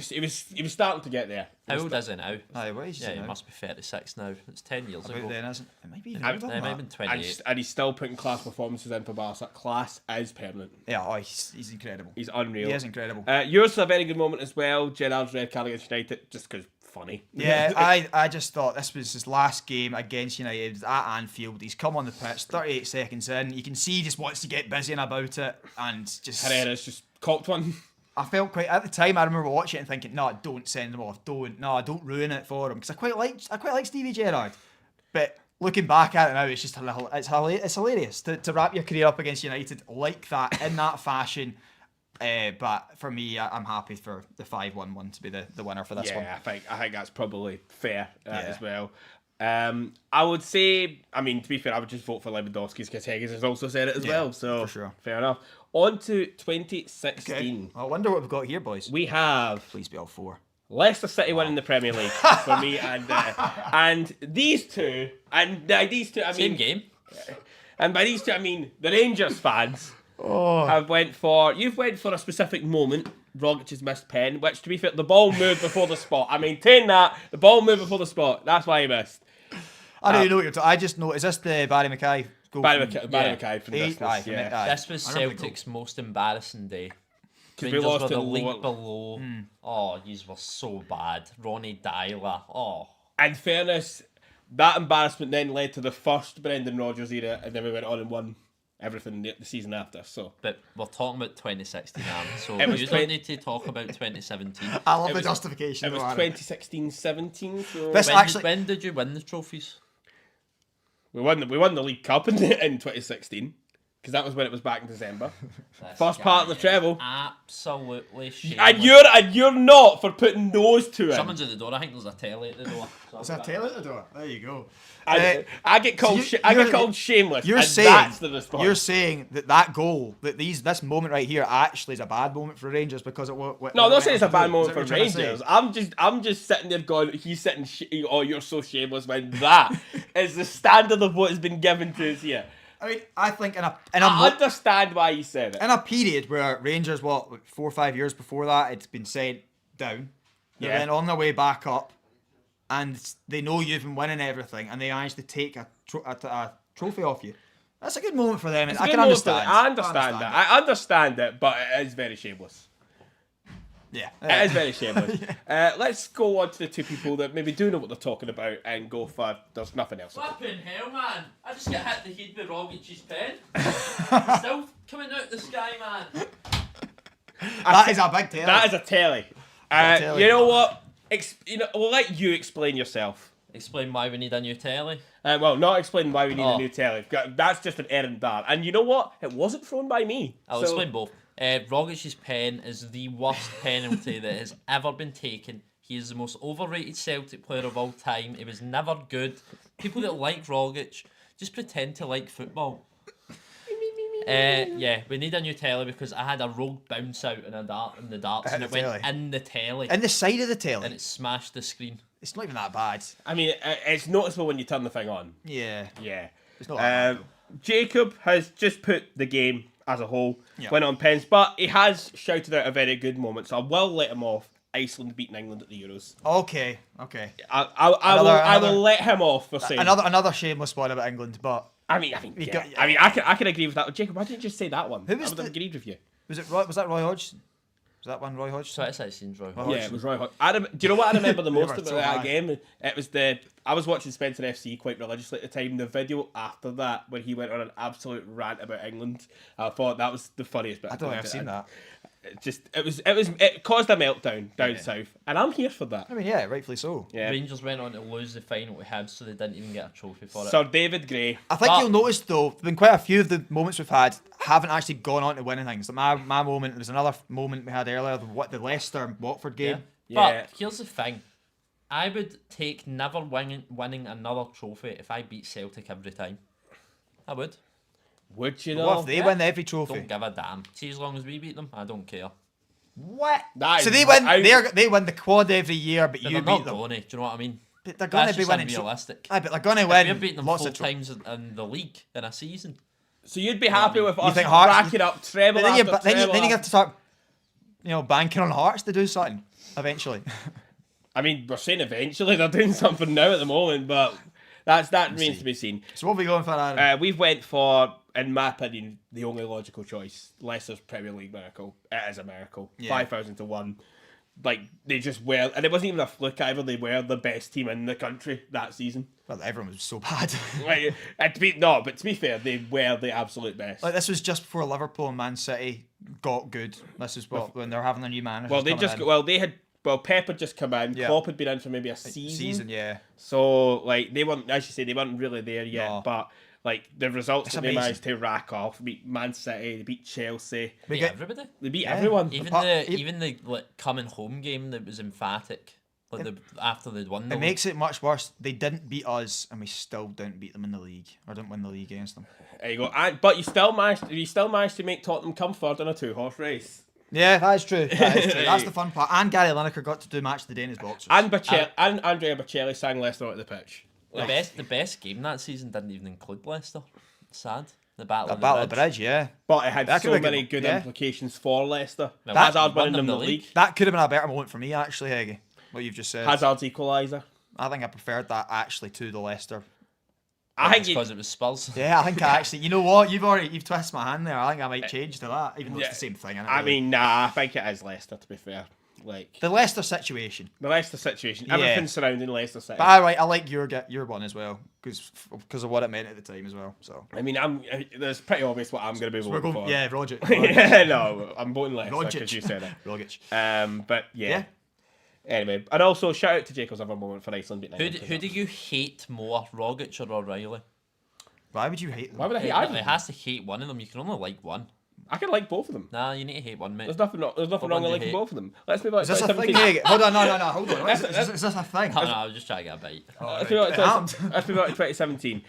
starting to get there. How old is he now? Aye, what age is he he now? must be 36 now. It's 10 years About ago. then, isn't it? It might be even He older might than have that. been 28. And he's still putting class performances in for Barca. Class is permanent. Yeah, he's incredible. He's unreal. He is incredible. Yours is a very good moment as well. Gerrard's red card against United, just because funny. Yeah, I just thought this was his last game against United at Anfield. He's come on the pitch, 38 seconds in. You can see he just wants to get busy and about it, and just Herrera's just cocked one. I felt quite at the time. I remember watching it and thinking, "No, don't send him off. Don't ruin it for him." Because I quite like Stevie Gerrard, but looking back at it now, it's just it's hilarious to wrap your career up against United like that in that fashion. But for me, I'm happy for the 5-1-1 to be the winner for this one. Yeah, I think that's probably fair as well. I would say, I mean, to be fair, I would just vote for Lewandowski's because Higgins has also said it as well. So for sure. Fair enough. On to 2016. Okay. I wonder what we've got here, boys. We have Please be all four. Leicester City winning the Premier League for me, and these two, I mean Same game. And by these two, I mean the Rangers fans. You've went for a specific moment, Rogic's missed pen, which to be fair, the ball moved before the spot. I maintain that the ball moved before the spot. That's why he missed. I don't even know what you're talking. I just know. Is this the Barry Mackay goal? Barry Mackay from this. This was Celtic's most embarrassing day. Because Rangers we lost were the to league below. Oh, yous were so bad. Ronnie Dyler. Oh. In fairness, that embarrassment then led to the first Brendan Rodgers era, and then we went on and won everything the season after. So, but we're talking about 2016, so It was you don't need to talk about 2017. I love the justification. it was 2016-17. So When did you win the trophies? we won the League Cup in 2016. Because that was when it was back in December. First part of the treble. Absolutely shameless. And you're not for putting those two in. Someone's at the door. I think there's a telly at the door. Is that a tail at the door? There you go. I get called shameless. You're and saying that's the response. You're saying that goal, this moment right here, actually is a bad moment for Rangers because it. No, I'm not saying it's a bad moment for Rangers. I'm just sitting there going, he's sitting. Oh, you're so shameless. When that is the standard of what has been given to us here. I mean, I think I understand why you said it. In a period where Rangers, 4 or 5 years before that, it's been sent down. They're then on their way back up, and they know you've been winning everything, and they manage to take a trophy off you. That's a good moment for them, and I can understand. I understand it, but it is very shameless. Yeah. It is very shameless. Let's go on to the two people that maybe do know what they're talking about and go for there's nothing else. Flipping hell, man. I just got hit the head with Rogic's pen. Still coming out the sky, man. That is a big telly. That is a telly. You know what? We'll let you explain yourself. Explain why we need a new telly. Well, not explain why we need a new telly. That's just an errand dart. And you know what? It wasn't thrown by me. I'll explain both. Rogic's pen is the worst penalty that has ever been taken. He is the most overrated Celtic player of all time. He was never good. People that like Rogic just pretend to like football. Yeah, we need a new telly because I had a rogue bounce out in the darts and it went in the telly. In the side of the telly. And it smashed the screen. It's not even that bad. I mean, it's noticeable when you turn the thing on. Yeah. It's not that bad. Jacob has just put the game as a whole, went on pens, but he has shouted out a very good moment, so I will let him off. Iceland beating England at the Euros. Okay. I will let him off for saying another shameless one about England, but I can agree with that. Jacob, why didn't you just say that one? I would have agreed with you. Was that Roy Hodgson? Was that one Roy Hodgson? So it's actually Roy Yeah, Hodgson. it was Roy Hodgson. Do you know what I remember the most about that game? It was I was watching Spencer FC quite religiously at the time. The video after that, when he went on an absolute rant about England, I thought that was the funniest bit. I don't think I've seen that. It caused a meltdown down south, and I'm here for that. I mean, yeah, rightfully so. Yeah. Rangers went on to lose the final to Hibs, so they didn't even get a trophy for it. Sir David Gray. I think you'll notice though, there've been quite a few of the moments we've had haven't actually gone on to winning things. Like my moment, there's another moment we had earlier, the Leicester Watford game. Yeah. But here's the thing. I would take never winning another trophy if I beat Celtic every time. I would. Would you know? What if they win every trophy? Don't give a damn. See, as long as we beat them, I don't care. What? So they win. They win the quad every year, but you beat them. Gonna, do you know what I mean? But they're going to be winning. Unrealistic. But they're going to win. We've beaten them lots 4 of times in the league in a season. So you'd be happy with us think Hearts- racking up treble Then after treble. you have to start, banking on Hearts to do something eventually. I mean, we're saying eventually they're doing something now at the moment, but that remains to be seen. So what are we going for, Aaron? We've went for, in my opinion, the only logical choice. Leicester's Premier League miracle. It is a miracle. Yeah. 5,000 to 1. Like, they just were, and it wasn't even a fluke either, they were the best team in the country that season. Well, everyone was so bad. But to be fair, they were the absolute best. Like this was just before Liverpool and Man City got good. This is when they're having their new manager. Pep had just come in. Yeah. Klopp had been in for maybe a season. Yeah. So like they weren't, as you say, they weren't really there yet. No. But like the results that they amazing. managed to rack off, they beat Man City, they beat Chelsea, Beat everybody. they beat everyone. Even the coming home game that was emphatic. After they'd won. It makes it much worse. They didn't beat us, and we still didn't beat them in the league, or didn't win the league against them. There you go. But you still managed to make Tottenham come third in a 2-horse race. Yeah, that is true. That's the fun part. And Gary Lineker got to do match of the day in his boxers. And Andrea Bocelli sang Leicester out of the pitch. The best game that season didn't even include Leicester. Sad. The Battle of the Bridge, yeah. But it had so many good implications for Leicester. Now, Hazard winning them the league. That could have been a better moment for me, actually, Heggie. What you've just said. Hazard's equaliser. I think I preferred that actually to the Leicester. I think because it was Spurs. Yeah, I think I actually. You know what? You've twisted my hand there. I think I might change to that, even though it's the same thing. I mean, nah. I think it is Leicester. To be fair, like the Leicester situation. Everything surrounding Leicester City. But I like your one as well because of what it meant at the time as well. So I mean, there's pretty obvious what I'm going to be voting for. Yeah, Roger. Yeah, no, I'm voting Leicester because you said it. Rogic. But yeah. Anyway, and also shout out to Jacob's other moment for Iceland beating Ireland. Who do you hate more, Rogic or O'Reilly? Why would you hate them? Why would I hate It either? has to hate one of them. You can only like one. I can like both of them. Nah, you need to hate one, mate. There's nothing wrong with liking both of them. Let's move on. Is this a thing? Hold on, no, hold on. Is this a thing? No, I was just trying to get a bite. Let's move on to 2017.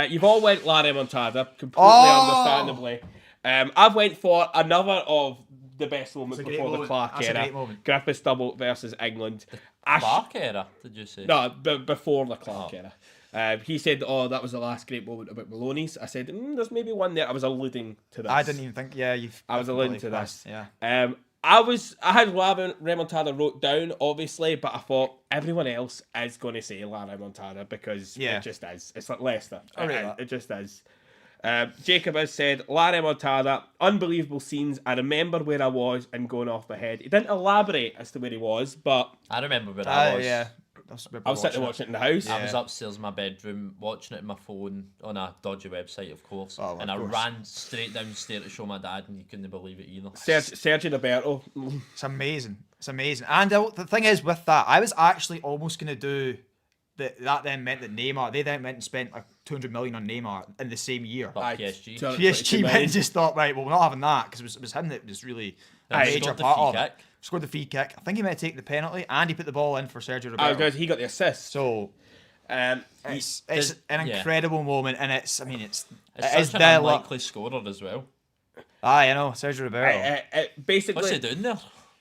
You've all went Larry Montada, completely understandably. I've went for another of the best moments before the Clark era. Griffiths double versus England. Clark era, did you say? No, before the Clark era. He said, that was the last great moment about Maloney's. I said, there's maybe one there. I was alluding to this. I didn't even think, I was alluding to this. Yeah. I had Larry Remontada wrote down, obviously, but I thought everyone else is going to say Larry Remontada because it just is. It's like Leicester. It just is. Jacob has said, Larry Montada, unbelievable scenes. I remember where I was and going off my head. He didn't elaborate as to where he was, but I remember where I was. Yeah. I was sitting watching it in the house. Yeah. I was upstairs in my bedroom watching it on my phone on a dodgy website, of course. I ran straight downstairs to show my dad, and you couldn't believe it either. Sergio Roberto. It's amazing. And the thing is, with that, I was actually almost going to do that. Then meant that Neymar. They then went and spent like 200 million on Neymar in the same year. But PSG. PSG went and just thought, right, well, we're not having that because it was him that was really a major part of it. Scored the free kick. I think he might take the penalty, and he put the ball in for Sergio Roberto. He got the assist. So it's an incredible moment, and it's such an unlikely scorer as well. I know Sergio Roberto. Basically, what's he doing there?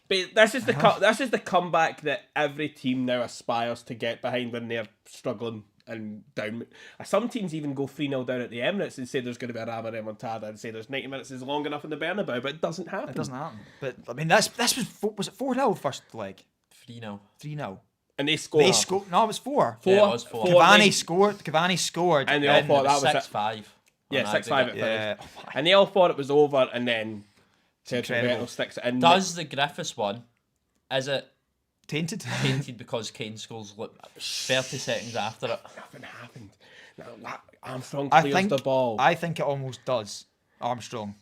This is the comeback that every team now aspires to get behind when they're struggling and down. Some teams even go 3-0 down at the Emirates and say there's going to be a Rama Remontada and say there's 90 minutes is long enough in the Bernabeu, but it doesn't happen. It doesn't happen. But I mean, this was it 4-0 first leg? 3-0. 3-0. And they scored. No, it was 4. Yeah, it was 4. Cavani scored. And they all thought that was 6-5. Yeah, 6-5 at first. And they all thought it was over, and then Sergio Roberto sticks it in. Does the Griffiths one, is it tainted because Kane scores 30 seconds after it? Nothing happened. Armstrong clears the ball. I think it almost does. Armstrong.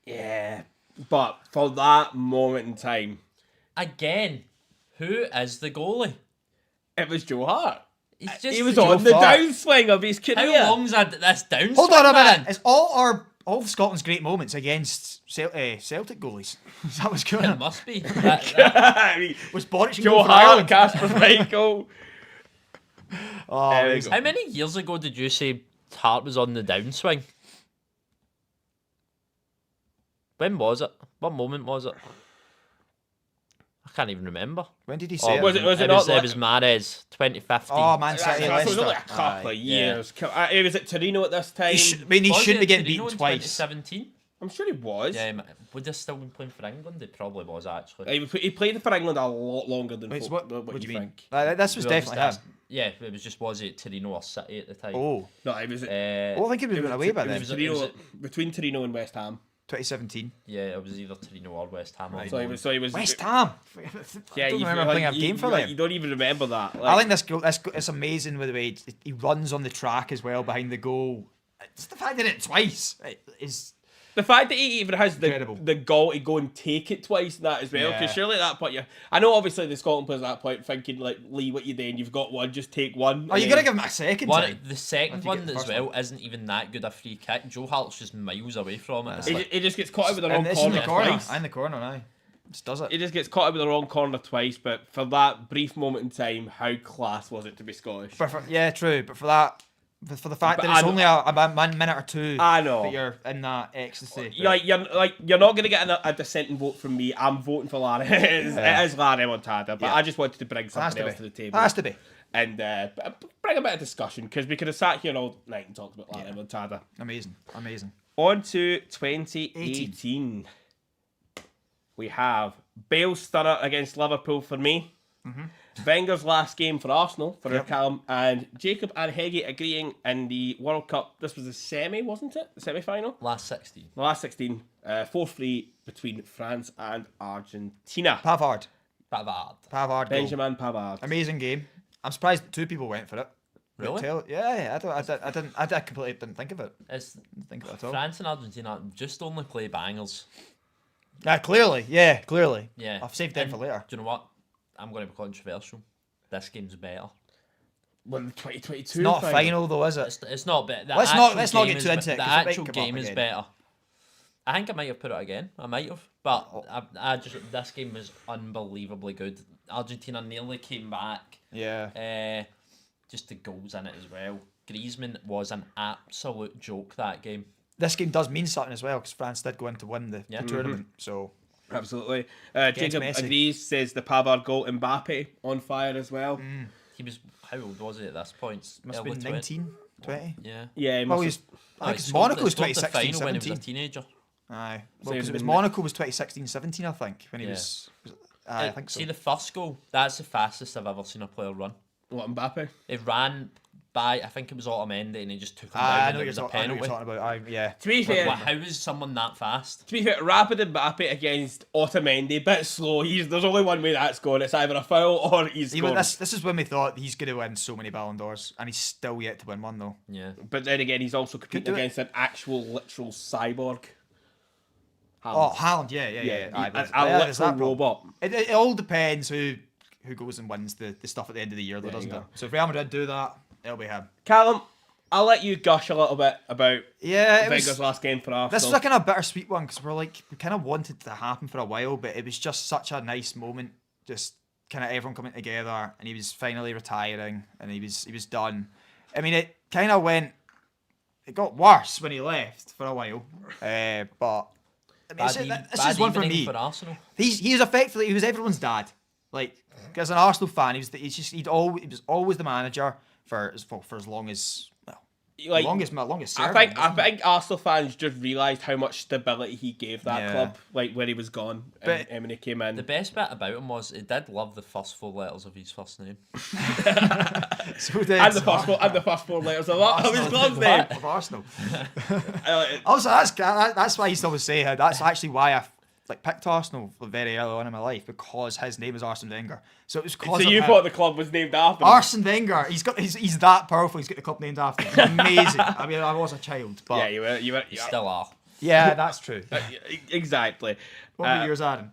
Yeah. But for that moment in time, Again, who is the goalie? it was Joe Hart. He was Joe on the Hart. downswing of his career. How long's this downswing? Hold on a man? minute. It's all of Scotland's great moments against Celtic goalies. Is that what's going It on? must be. I mean, Was Boric Joe going for Hart, Ireland? Casper Michael. Oh, There we amazing. go. How many years ago did you say Hart was on the downswing? When was it? What moment was it? I can't even remember. When did he say it? Was it not It like- was Mahrez, 2015. Oh, Man So City, it was only a Leicester. couple of years. He was at Torino at this time. He Was shouldn't it be getting Torino beaten in twice. 2017? I'm sure he was. Yeah, would they still been playing for England? They probably was actually. He played for England a lot longer than Wait, so what what do you mean? think. This was Well, definitely just him. Yeah, it was just was it Torino or City at the time? Oh, No, it was. well, I think he was going away by it then. was it Torino, was- between Torino and West Ham. 2017. Yeah, it was either Torino or West Ham. Right. So he was. West Ham. Yeah, I don't you remember playing a game for them. You don't even remember that. I think it's amazing with the way he runs on the track as well behind the goal. Just the fact that it twice is the fact that he even has Incredible. the goal to go and take it twice and that as well. Yeah. Because surely at that point, I know obviously the Scotland players at that point thinking like, Lee, what you doing? You've got one, just take one. Oh, you gotta give him a second time. The second If you get one the as first well one. isn't even that good a free kick. Joe Hart's just miles away from it. It's like, He just gets caught out with the wrong And it's in corner the corner. twice. In the corner, aye. Just does it. He just gets caught out with the wrong corner twice. But for that brief moment in time, how class was it to be Scottish? Yeah, true. But for that, for the fact But that it's I- only a minute or two, I know. that you're in that ecstasy. You're not gonna get a dissenting vote from me. I'm voting for Larry. It is Larry Montada, but Yeah. I just wanted to bring Has something to else be. to the table. Has to be. And bring a bit of discussion because we could have sat here all night and talked about Larry Montada. Amazing. Amazing. On to 2018. We have Bale stunner against Liverpool for me. Wenger's last game for Arsenal for Yep. Callum, and Jacob and Heggie agreeing in the World Cup. This was the semi, wasn't it? The semi-final? last 16. The last 16, 4-3 between France and Argentina. Pavard. Bavard. Pavard. goal. Benjamin Pavard. Amazing game. I'm surprised that 2 people went for it. Really? Yeah. I completely didn't think of it. It's Didn't think of it at all. France and Argentina just only play bangers. Clearly. Yeah, clearly. Yeah. I've saved them And for later. Do you know what? I'm going to be controversial. This game's better. Well, the 2022 It's not a final though, is it? It's not better. Let's not get too into it, The 'cause it might actual come up game is again. better. I think I might have put it again. I might have, but this game was unbelievably good. Argentina nearly came back. Yeah. Just the goals in it as well. Griezmann was an absolute joke that game. This game does mean something as well because France did go in to win the Yeah. tournament. So Absolutely. Jacob Messi. agrees, says the Pavard goal. Mbappe on fire as well. He was, how old was he at this point? must have Early been 20? 19, 20. Yeah. Yeah, he Well, must he's. No, I think he it's scored- Monaco he was scored the 2016, final when he was a 17. teenager. Aye. So Well, he because it would've was been Monaco was 2016, 17, I think, when he Yeah. was. I think so. See the first goal? That's the fastest I've ever seen a player run. What, Mbappe? It ran by, I think it was Otamendi, and he just took him I down. know And it what was a you're penalty. talking about. Yeah. To be fair, How is someone that fast? to be fair, rapid Mbappe against Otamendi, bit slow. There's only one way that's going. It's either a foul or he's Even scored. this is when we thought he's going to win so many Ballon d'Ors, and he's still yet to win one though. Yeah. But then again, he's also competing do it. against an actual, literal cyborg. Oh, Haaland, yeah. Aye, an but a there's literal that problem. robot. It all depends who goes and wins the stuff at the end of the year, though, There you doesn't it? go. So if Real Madrid do that, it'll be him. Callum, I'll let you gush a little bit about Yeah, it Wenger's was. last game for Arsenal. This was a kind of bittersweet one because we kind of wanted it to happen for a while, but it was just such a nice moment. Just kind of everyone coming together, and he was finally retiring, and he was done. I mean, it kind of went. It got worse when he left for a while, but I mean, this is one for me. For Arsenal. He was everyone's dad. Like, as an Arsenal fan, he was always the manager for as long as like, longest I serving. think Arsenal fans just realised how much stability he gave that Yeah. club, like when he was gone and when he came in. The best bit about him was he did love the first 4 letters of his first name. So did and the first four letters of his club's name. of Arsenal. Uh, Also, that's why I used to always say how that's actually why I picked Arsenal very early on in my life because his name is Arsene Wenger. So it was So because of you him. thought the club was named after him? Arsene Wenger. He's that powerful. He's got the club named after him. It's amazing. I mean, I was a child, but Yeah, you were. You still are. Yeah, that's true. Exactly. What were yours, Aaron?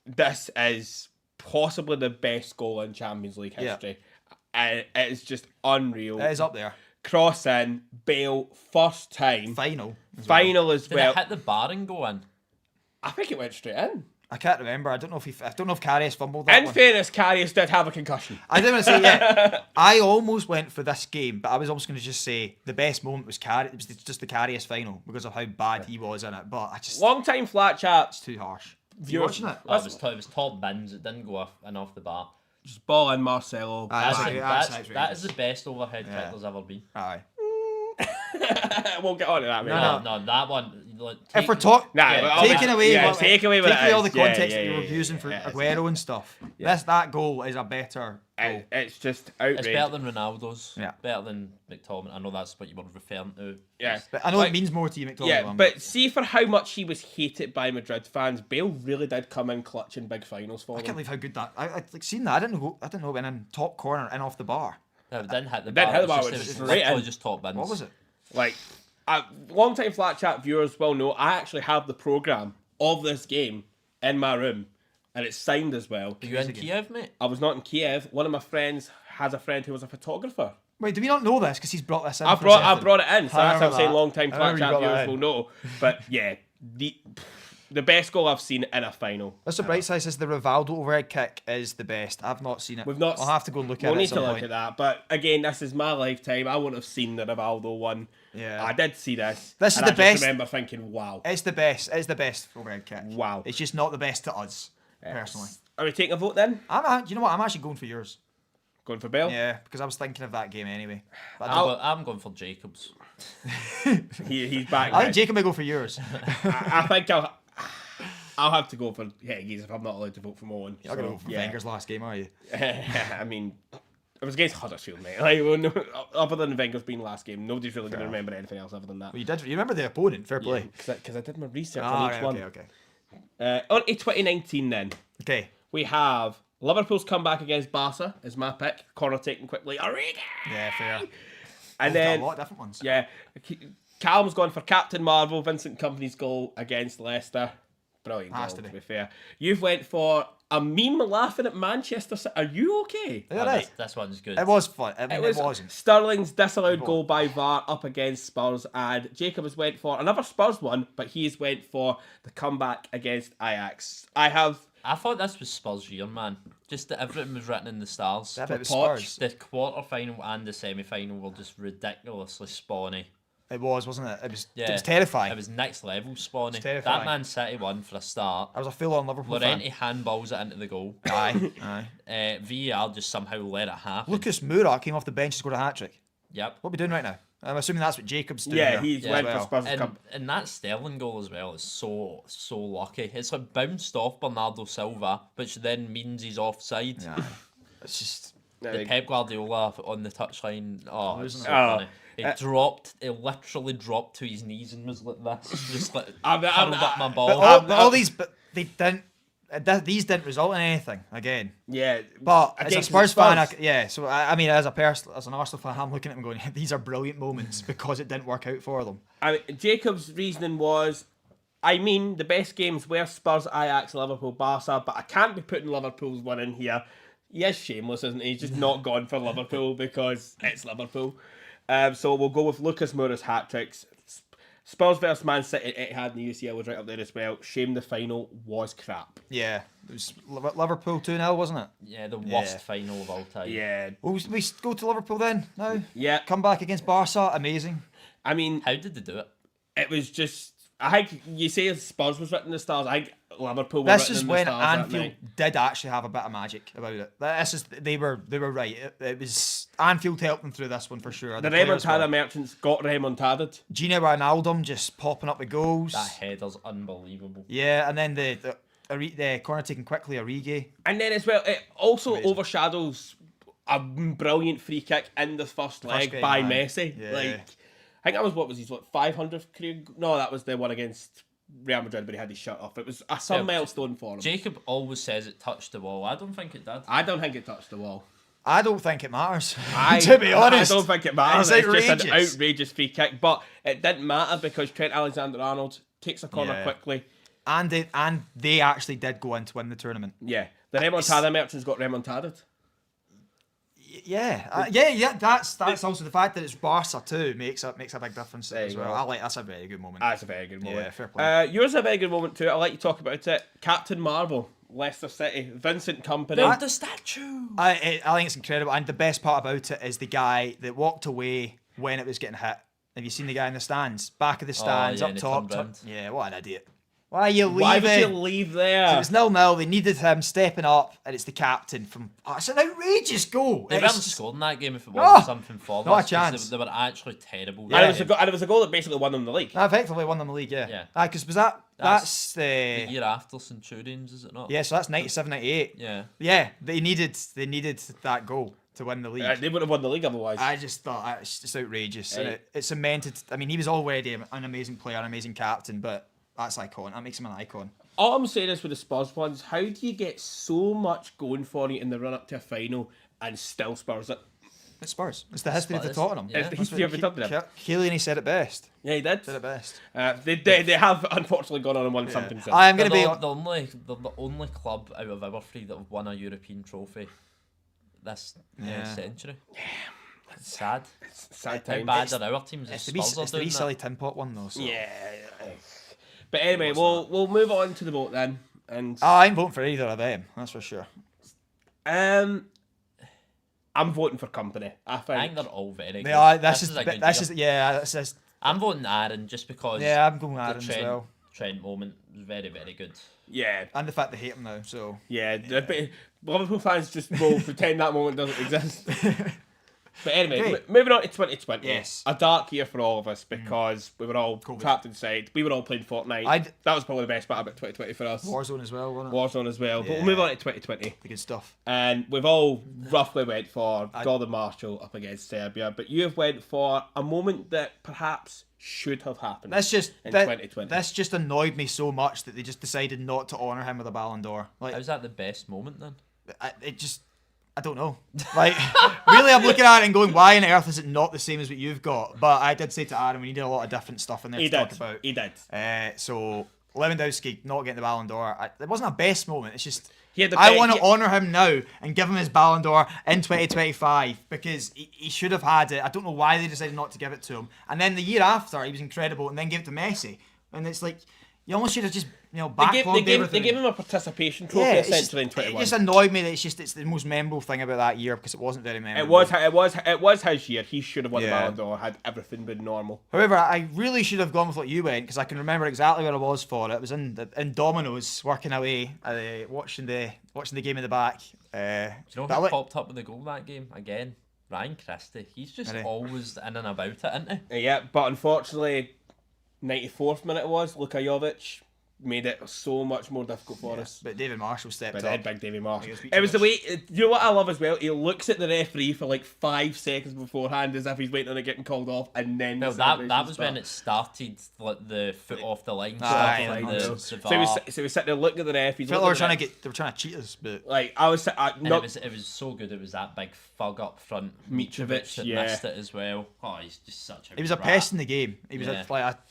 This is possibly the best goal in Champions League history. And it's just unreal. It is up there. Cross in, Bale, first time. Final. As Did well. it hit the bar and go in? I think it went straight in. I can't remember. I don't know if Karius fumbled that In one. fairness, Karius did have a concussion. I didn't want to say yet. I almost went for this game, but I was almost going to just say the best moment was It was just the Karius final because of how bad he was in it. But I just Long time flat chats. too harsh. You watching it? Oh, it was top bins. It didn't go off the bar. Just ball in Marcelo. That is the best overhead kick there's ever been. Aye. We'll get on to that. No, that one. If we're talking, taking away all the context that you were using for Aguero and stuff, that goal is a better goal. It's just outrageous. It's better than Ronaldo's. Yeah. Better than McTominay. I know that's what you were referring to. Yeah. But I know it means more to you, McTominay. Yeah, but see for how much he was hated by Madrid fans, Bale really did come in clutch in big finals for I them. can't believe how good that. I like seen that. I didn't know it went in top corner and off the bar. No, it didn't hit the Didn't bar. hit the bar, It it was was just straight literally in. just top bins. What was it? Like, long-time Flat Chat viewers will know I actually have the programme of this game in my room, and it's signed as well. Were you in Kiev, mate? I was not in Kiev. One of my friends has a friend who was a photographer. Wait, do we not know this? Because he's brought this in. I brought it in, so that's how I'm saying that. long-time I Flat remember Chat you brought viewers that will in. know. But yeah, the best goal I've seen in a final. That's the bright side. Says the Rivaldo overhead kick is the best. I've not seen it. We've not. I'll have to go and look at We'll it. need at some to look point. at that. But again, this is my lifetime. I wouldn't have seen the Rivaldo one. Yeah. I did see this. This is and the I best. just remember thinking, wow. It's the best. It's the best overhead kick. Wow. It's just not the best to us personally. Are we taking a vote then? You know what? I'm actually going for yours. Going for Bale? Yeah, because I was thinking of that game anyway. But I'm going for Jacobs. He's back. I think Jacob may go for yours. I think I'll have to go for Higgies if I'm not allowed to vote for Moen. You're going to go for Wenger's last game, are you? I mean, it was against Huddersfield, mate. Like, other than Wenger's being last game, nobody's really going to remember anything else other than that. Well, you did. You remember the opponent? Fair play. Because I did my research on each right, one. Okay. On to 2019 then. Okay. We have Liverpool's comeback against Barca is my pick. Corner taken quickly. Origi! Yeah, fair. And We've got then a lot of different ones. yeah, Callum's gone for Captain Marvel, Vincent Kompany's goal against Leicester. Brilliant goal, Has to to be. be fair. You've went for a meme laughing at Manchester City. Are you okay? Is that right? This one's good. It was fun. I mean, it wasn't. Sterling's disallowed goal by VAR up against Spurs, and Jacob has went for another Spurs one, but he's went for the comeback against Ajax. I thought this was Spurs' year, man. Just that everything was written in the stars. Yeah, but it was Poch. Spurs. The quarter final and the semi final were just ridiculously spawny. It was, wasn't it? It was It terrifying. was next level spawny. terrifying. That Man City one for a start. I was a full-on Liverpool fan. Llorente handballs it into the goal. Aye. VAR just somehow let it happen. Lucas Moura came off the bench and scored a hat-trick. Yep. What are we doing right now? I'm assuming that's what Jacob's doing. yeah, there he's as went well. for Spurs. And that Sterling goal as well is so lucky. It's like bounced off Bernardo Silva, which then means he's offside. Yeah. It's just... The Pep Guardiola on the touchline. Oh, it's so Oh. funny. He literally dropped to his knees and was like this, just like curled up my ball. But all these, but they didn't. These didn't result in anything again. Yeah, But as a against Spurs the fan, Spurs. so I mean, as an Arsenal fan, I'm looking at them going, these are brilliant moments because it didn't work out for them. I mean, Jacob's reasoning was, the best games were Spurs, Ajax, Liverpool, Barca, but I can't be putting Liverpool's one in here. He is shameless, isn't he? He's just not gone for Liverpool because it's Liverpool. So we'll go with Lucas Moura's hat-tricks. Spurs versus Man City, it had in the UCL was right up there as well. Shame the final was crap. Yeah, it was Liverpool 2-0, wasn't it? Yeah, the worst final of all time. Yeah. Well, we go to Liverpool then now. Yeah. Come back against Barca, amazing. I mean, How did they do it? it was just... I think you say Spurs was written in the stars. I think Liverpool were This written is in the when stars that Anfield night. did actually have a bit of magic about it. They were right. It was Anfield helped them through this one for sure. The players Remontada were. merchants got remontaded. Gino Wijnaldum just popping up the goals. That header's unbelievable. Yeah, and then the corner taken quickly, Origi. And then as well, it also Amazing. overshadows a brilliant free kick in the first leg game, by aye. Messi. Yeah. Like, I think that was 500th career? No, that was the one against Real Madrid, but he had his shut off. It was some milestone for him. Jacob always says it touched the wall. I don't think it did. I don't think it touched the wall. I don't think it matters. To be honest, I don't think it matters. It's outrageous. just an outrageous free kick, but it didn't matter because Trent Alexander-Arnold takes a corner quickly. And they actually did go in to win the tournament. Yeah, the remontada merchants got remontaded. Yeah. That's also the fact that it's Barca too makes a big difference as well. That's a very good moment. That's a very good moment. Yeah, fair play. Yours is a very good moment too. I'll let you talk about it. Captain Marvel, Leicester City, Vincent Kompany. Build the statue. I think it's incredible, and the best part about it is the guy that walked away when it was getting hit. Have you seen the guy in the stands? Back of the stands, yeah, up and he top. turned round. Yeah, what an idiot. Why are you leaving? Why would you leave there? It was 0-0. They needed him stepping up, and it's the captain from. Oh, it's an outrageous goal. They weren't scored in that game if it wasn't something for not a us, chance. They were actually terrible. And it was a goal that basically won them the league. That effectively won them the league, yeah. Yeah. Because was that's the year after Centurions, is it not? Yeah, so that's 97-98. Yeah. Yeah, they needed that goal to win the league. They wouldn't have won the league otherwise. I just thought it's just outrageous. And it cemented. I mean, he was already an amazing player, an amazing captain, but that's iconic. That makes him an icon. All I'm saying is with the Spurs ones, how do you get so much going for you in the run up to a final and still Spurs it? It's Spurs. It's the history of the Tottenham. It's the history of the Tottenham. Chiellini said it best. Yeah, he did. Said it best. They have unfortunately gone on and won something since. I am going to be the only club out of our three that have won a European trophy this century. Yeah. It's sad. It's sad How time. bad are our teams? It's the wee silly tin pot one though. So. Yeah. But anyway, we'll move on to the vote then. And I'm voting for either of them. That's for sure. I'm voting for Kompany. I think they're all very good. Yeah, this is I'm voting Aaron just because. Yeah, I'm going Aaron as well. Trent moment was very, very good. Yeah, and the fact they hate him now. So yeah, Liverpool fans just will pretend that moment doesn't exist. But anyway, moving on to 2020. Yes. A dark year for all of us because we were all trapped inside. We were all playing Fortnite. That was probably the best part about 2020 for us. Warzone as well, wasn't it? Warzone as well. Yeah. But we'll move on to 2020. The good stuff. And we've all roughly went for Gordon Marshall up against Serbia, but you have went for a moment that perhaps should have happened in 2020. This just annoyed me so much that they just decided not to honour him with a Ballon d'Or. Like, how's that the best moment then? I don't know. Like, really, I'm looking at it and going, why on earth is it not the same as what you've got? But I did say to Aaron, we needed a lot of different stuff in there to talk about. He did. So, Lewandowski not getting the Ballon d'Or, it wasn't a best moment. It's just, I want to honour him now and give him his Ballon d'Or in 2025 because he should have had it. I don't know why they decided not to give it to him. And then the year after, he was incredible and then gave it to Messi. And it's like, you almost should have just, backlogged everything. They gave him a participation trophy essentially in 21. It just annoyed me that it's the most memorable thing about that year because it wasn't very memorable. It was his year. He should have won the Ballon d'Or had everything been normal. However, I really should have gone with what you went because I can remember exactly where I was for it. It was in Domino's working away, watching the game in the back. Do you know who popped up with the goal that game again? Ryan Christie. He's just always in and about it, isn't he? Yeah, but unfortunately, 94th minute it was, Luka Jovic made it so much more difficult for us. But David Marshall stepped up. Big David Marshall. It was the way, you know what I love as well? He looks at the referee for like 5 seconds beforehand as if he's waiting on it getting called off, and then that was when it started, like the foot off the line. So he was sitting there looking at the ref. They were trying to cheat us, but like it was so good. It was that big thug up front. Mitrovic that missed it as well. Oh, he's just such a. He was a pest in the game. He was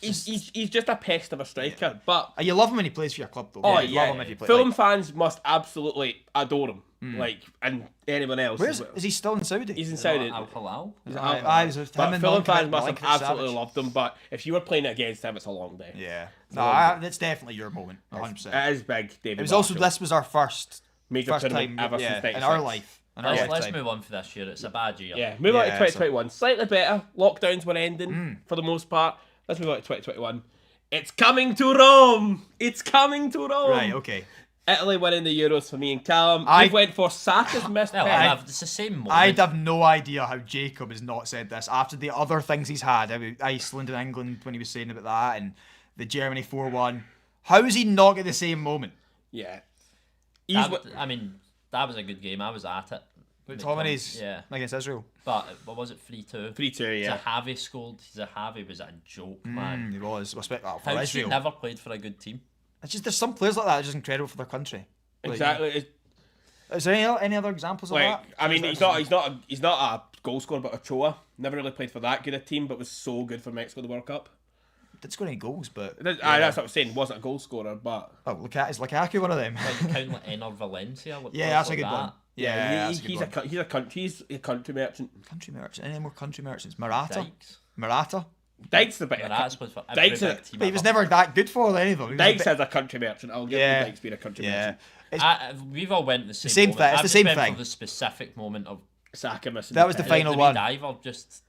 he's just a pest of a striker, but. You love him when he plays for your club, though. Oh, you love him if you play. Fulham fans must absolutely adore him. And anyone else. Is he still in Saudi? He's in Saudi. Al Hilal. But Fulham fans must have absolutely loved him. But if you were playing it against him, it's a long day. Yeah. That's definitely your moment. 100%. It is big, David. It was also, this was our first time ever since in our life. Let's move on for this year. It's a bad year. Yeah, move on to 2021. Slightly better. Lockdowns were ending for the most part. Let's move on to 2021. It's coming to Rome! It's coming to Rome! Right, okay. Italy winning the Euros for me and Callum. We went for Saka's missed penalty. It's the same moment. I'd have no idea how Jacob has not said this after the other things he's had. Iceland and England when he was saying about that and the Germany 4-1. How is he not get the same moment? Yeah. That was a good game. I was at it. Tomini's against Israel. But what was it, 3-2? 3-2, yeah. Zahavi scored. Zahavi was a joke, man. He was. Respect that for How Israel. He never played for a good team. It's just there's some players like that that are just incredible for their country. Exactly. Is there any other examples of that? I mean, he's not a goal scorer, but Ochoa never really played for that good a team, but was so good for Mexico in the World Cup. Did score any goals, but That's what I'm saying. Wasn't a goal scorer, but is Lukaku one of them? Like count like Enor Valencia. That's a good one. He's a country merchant. Country merchant. Any more country merchants? Morata. Dykes the better. But he was never that good for any of them. Dykes as a country merchant. I'll give him Dykes being a country merchant. We've all went the thing. same moment. It's the same thing. For the specific moment of Saka missing. That was the final one. Diver just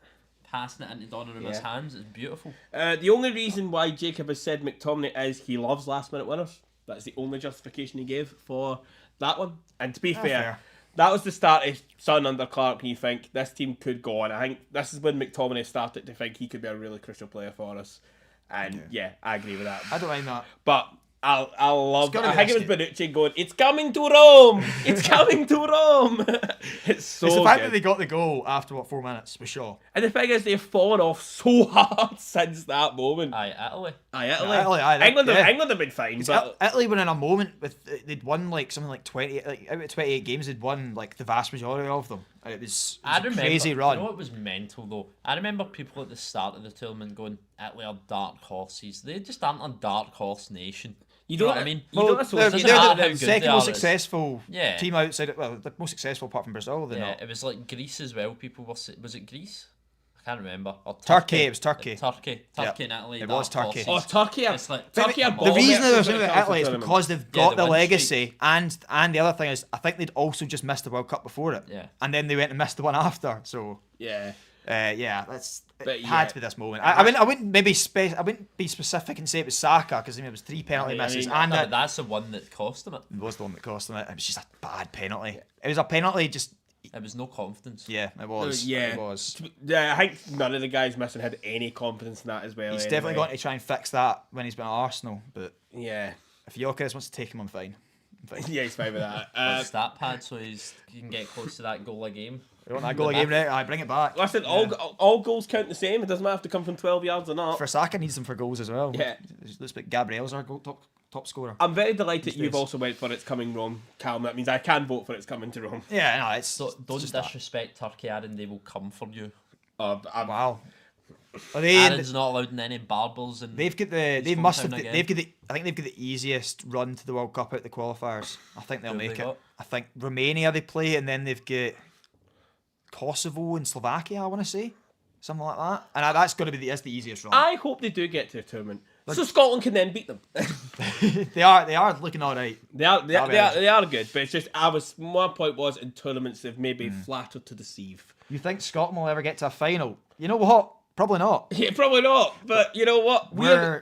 passing it into Donnarumma's hands. It's beautiful. The only reason why Jacob has said McTominay is he loves last-minute winners. That's the only justification he gave for that one. And to be fair, that was the start of Son under Clark. You think this team could go on. I think this is when McTominay started to think he could be a really crucial player for us. And I agree with that. I don't mind that. But I think it was Bonucci going, it's coming to Rome! It's coming to Rome! It's so It's the fact good. that they got the goal after 4 minutes, for sure. And the thing is, they've fallen off so hard since that moment. Italy. England have been fine. But Italy were in a moment they'd won something like 20, out of 28 games, they'd won the vast majority of them. It was a crazy run. You know what was mental though? I remember people at the start of the tournament going, Italy are dark horses. They just aren't a dark horse nation. you know what I mean? They're the second most successful Yeah. team outside. The most successful apart from Brazil. It was like Greece as well. People was it Greece? I can't remember. Or Turkey. It was Turkey. Turkey and Italy. It was Turkey. Turkey. It's like, The reason they're saying about Italy is because they've got the legacy, and the other thing is I think they'd also just missed the World Cup before it, and then they went and missed the one after. So had to be this moment. I wouldn't be specific and say it was Saka because it was 3 penalty misses, that's the one that cost them it. It was the one that cost them it. It was just a bad penalty. It was a penalty. It was no confidence. Yeah, it was. It was. I think none of the guys missing had any confidence in that as well. He's definitely going to try and fix that when he's been at Arsenal. But if Gyökeres wants to take him, I'm fine. Yeah, he's fine with that. Stat pad so he can get close to that goal a game. You want that goal a game now? I bring it back. Listen, all goals count the same. It doesn't have to come from 12 yards or not. For Saka needs them for goals as well. Yeah. Looks like Gabriel's our top scorer. I'm very delighted you've also went for It's Coming Rome, Calm. That means I can vote for It's Coming to Rome. Yeah, no, it's don't disrespect Turkey, Aaron. They will come for you. Wow. Aaron's not allowed in any barbels, and they've got the I think they've got the easiest run to the World Cup out the qualifiers. I think they'll make it. I think Romania they play, and then they've got Kosovo and Slovakia. I want to say something like that, and that's going to be the easiest run. I hope they do get to the tournament. So Scotland can then beat them. They are looking all right. They are good, but it's just my point was in tournaments they've maybe flattered to deceive. You think Scotland will ever get to a final? You know what? Probably not. Yeah, probably not. But you know what?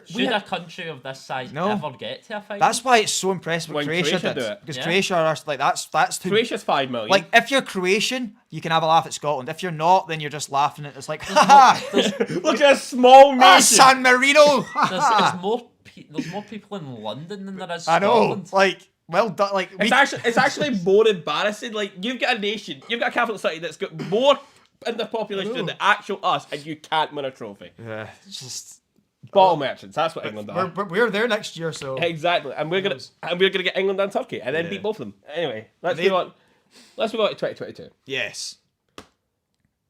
Should a country of this size ever get to a final? That's why it's so impressive what Croatia did. Do it. Because Croatia are like that's too. Croatia's 5 million. Like if you're Croatian, you can have a laugh at Scotland. If you're not, then you're just laughing at it's like, haha. Look at a small nation. San Marino. There's more people in London than there is Scotland. I know. Like, well done. Like it's actually more embarrassing. Like you've got a nation, you've got a capital city that's got more in the population than the actual us, and you can't win a trophy. Yeah, it's just bottle merchants. That's what England are. We're there next year, so exactly, and we're gonna get England and Turkey, and then beat both of them. Anyway, let's move on. Let's move on to 2022. Yes,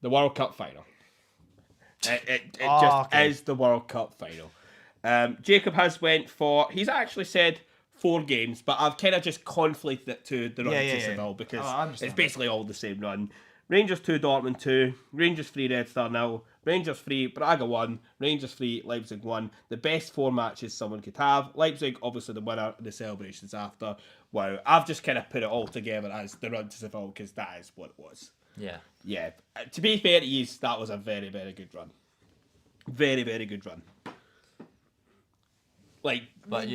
the World Cup final. It just is the World Cup final. Jacob has went for. He's actually said 4 games, but I've kind of just conflated it to the run to Seville because it's basically all the same run. Rangers 2, Dortmund 2, Rangers 3, Red Star 0, Rangers 3, Braga 1, Rangers 3, Leipzig 1. The best 4 matches someone could have. Leipzig, obviously the winner, and the celebrations after. Wow, I've just kind of put it all together as the run to Seville because that is what it was. Yeah. Yeah. To be fair to you, that was a very, very good run. Very, very good run. Like, but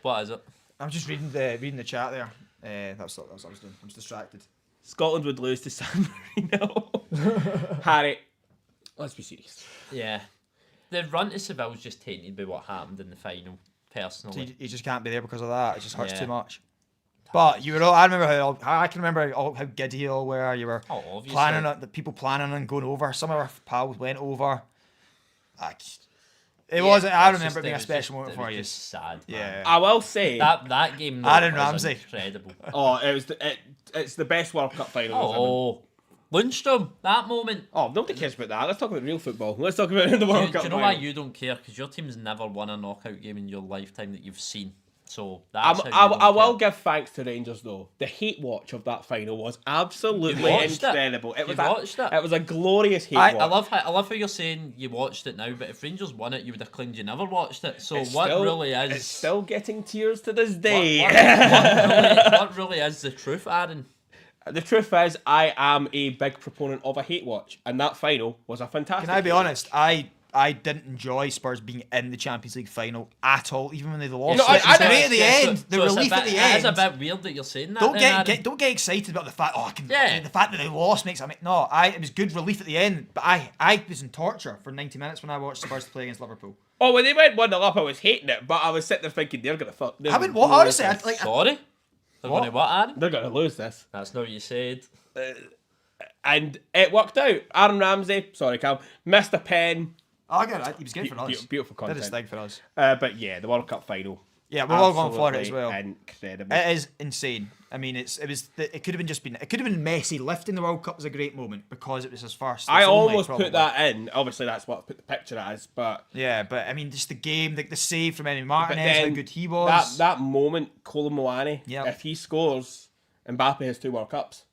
what is it? I'm just reading the chat there. That's what I was doing. I'm just distracted. Scotland would lose to San Marino. Harry, let's be serious. Yeah. The run to Seville was just tainted by what happened in the final, personally. So you just can't be there because of that. It just hurts too much. But you were all, I can remember how giddy you all were. You were planning on going over. Some of our pals went over. It wasn't. I It's remember it being a was special moment it for was you. just sad. Yeah. Man. I will say That game. Though, Aaron was Ramsey. incredible. Oh, it's the best World Cup final. Oh, Lundstrom, that moment. Oh, nobody cares about that. Let's talk about real football. Let's talk about the World Cup Do you know final. why you don't care? Because your team's never won a knockout game in your lifetime that you've seen. So that's I will give thanks to Rangers though. The hate watch of that final was absolutely incredible. It was a glorious hate watch. I love how you're saying you watched it now, but if Rangers won it, you would have claimed you never watched it. So It's still getting tears to this day. What really is the truth, Aaron? The truth is, I am a big proponent of a hate watch, and that final was a fantastic. Can I be honest? I didn't enjoy Spurs being in the Champions League final at all, even when they lost. I right at the end, the relief at the end. It's a bit weird that you're saying that. Don't get excited about the fact. The fact that they lost makes it was good relief at the end. But I was in torture for 90 minutes when I watched Spurs play against Liverpool. Oh, when they went 1-0 up, I was hating it, but I was sitting there thinking they're gonna fuck. Honestly, Sorry. They're going to what, Aaron? They're gonna lose this. That's not what you said. And it worked out. Aaron Ramsey, sorry, Cal, missed a pen. I get it. He was good for us. Beautiful content. Did his thing for us. But yeah, the World Cup final. Yeah, we're all going for it as well. Incredible. It is insane. I mean, it could have been Messi lifting the World Cup was a great moment because it was his first. I almost put that in. Obviously, that's what I put the picture as. But yeah, but I mean, just the game, the save from Emi Martinez, how good he was. That moment, Kolo Muani. Yep. If he scores, Mbappe has 2 World Cups.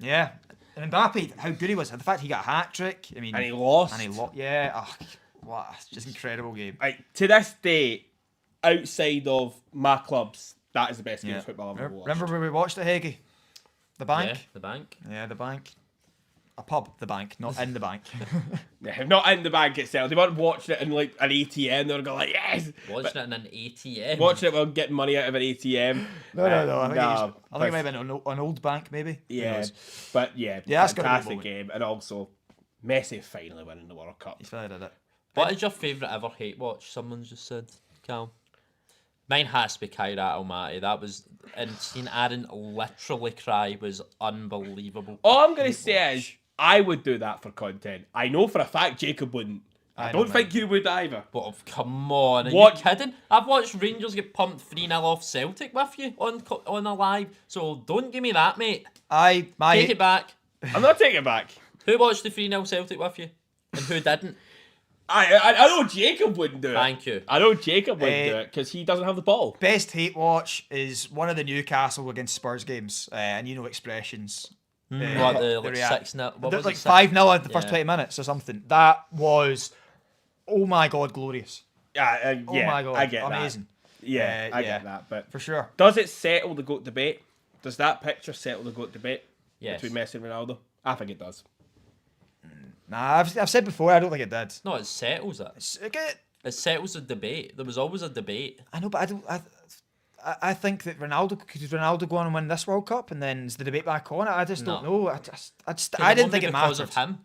Yeah, and Mbappe, how good he was. The fact he got a hat trick. I mean, and he lost. Yeah. Oh, what? Just incredible game. To this day, outside of my clubs, that is the best game of football I've ever watched. Remember where we watched it, Heggie? The Bank? Yeah, the Bank. Yeah, the Bank. A pub, the Bank, not in the Bank. Yeah, not in the Bank itself. They weren't watching it in like an ATM. They were going like, yes! Watching it in an ATM. Watching it while getting money out of an ATM. No. I think it might have been an old bank, maybe. Yeah, but yeah, that's fantastic game. And also, Messi finally winning the World Cup. He finally did it. What is your favourite ever hate watch? Someone just said, Cal. Mine has to be Kyrat Almaty. That was, and seeing Aaron literally cry was unbelievable. All I'm going to say is, I would do that for content. I know for a fact Jacob wouldn't. I don't think you would either. But come on, are you kidding? I've watched Rangers get pumped 3-0 off Celtic with you on a live, so don't give me that, mate. Take it back. I'm not taking it back. Who watched the 3-0 Celtic with you? And who didn't? I know Jacob wouldn't do it. Thank you. I know Jacob wouldn't do it because he doesn't have the ball. Best hate watch is one of the Newcastle against Spurs games, and you know expressions. What, the 6-0? What was like it? 5-0 in the first 20 minutes or something. That was, oh my God, glorious. Yeah, oh my God, I get amazing. That. Yeah, I get that. But for sure. Does it settle the GOAT debate? Does that picture settle the GOAT debate between Messi and Ronaldo? I think it does. Nah, I've said before, I don't think it did. No, it settles it. It settles the debate. There was always a debate. I know, but I don't. I think that Ronaldo go on and win this World Cup, and then is the debate back on it? I just don't know. I didn't think it mattered because of him.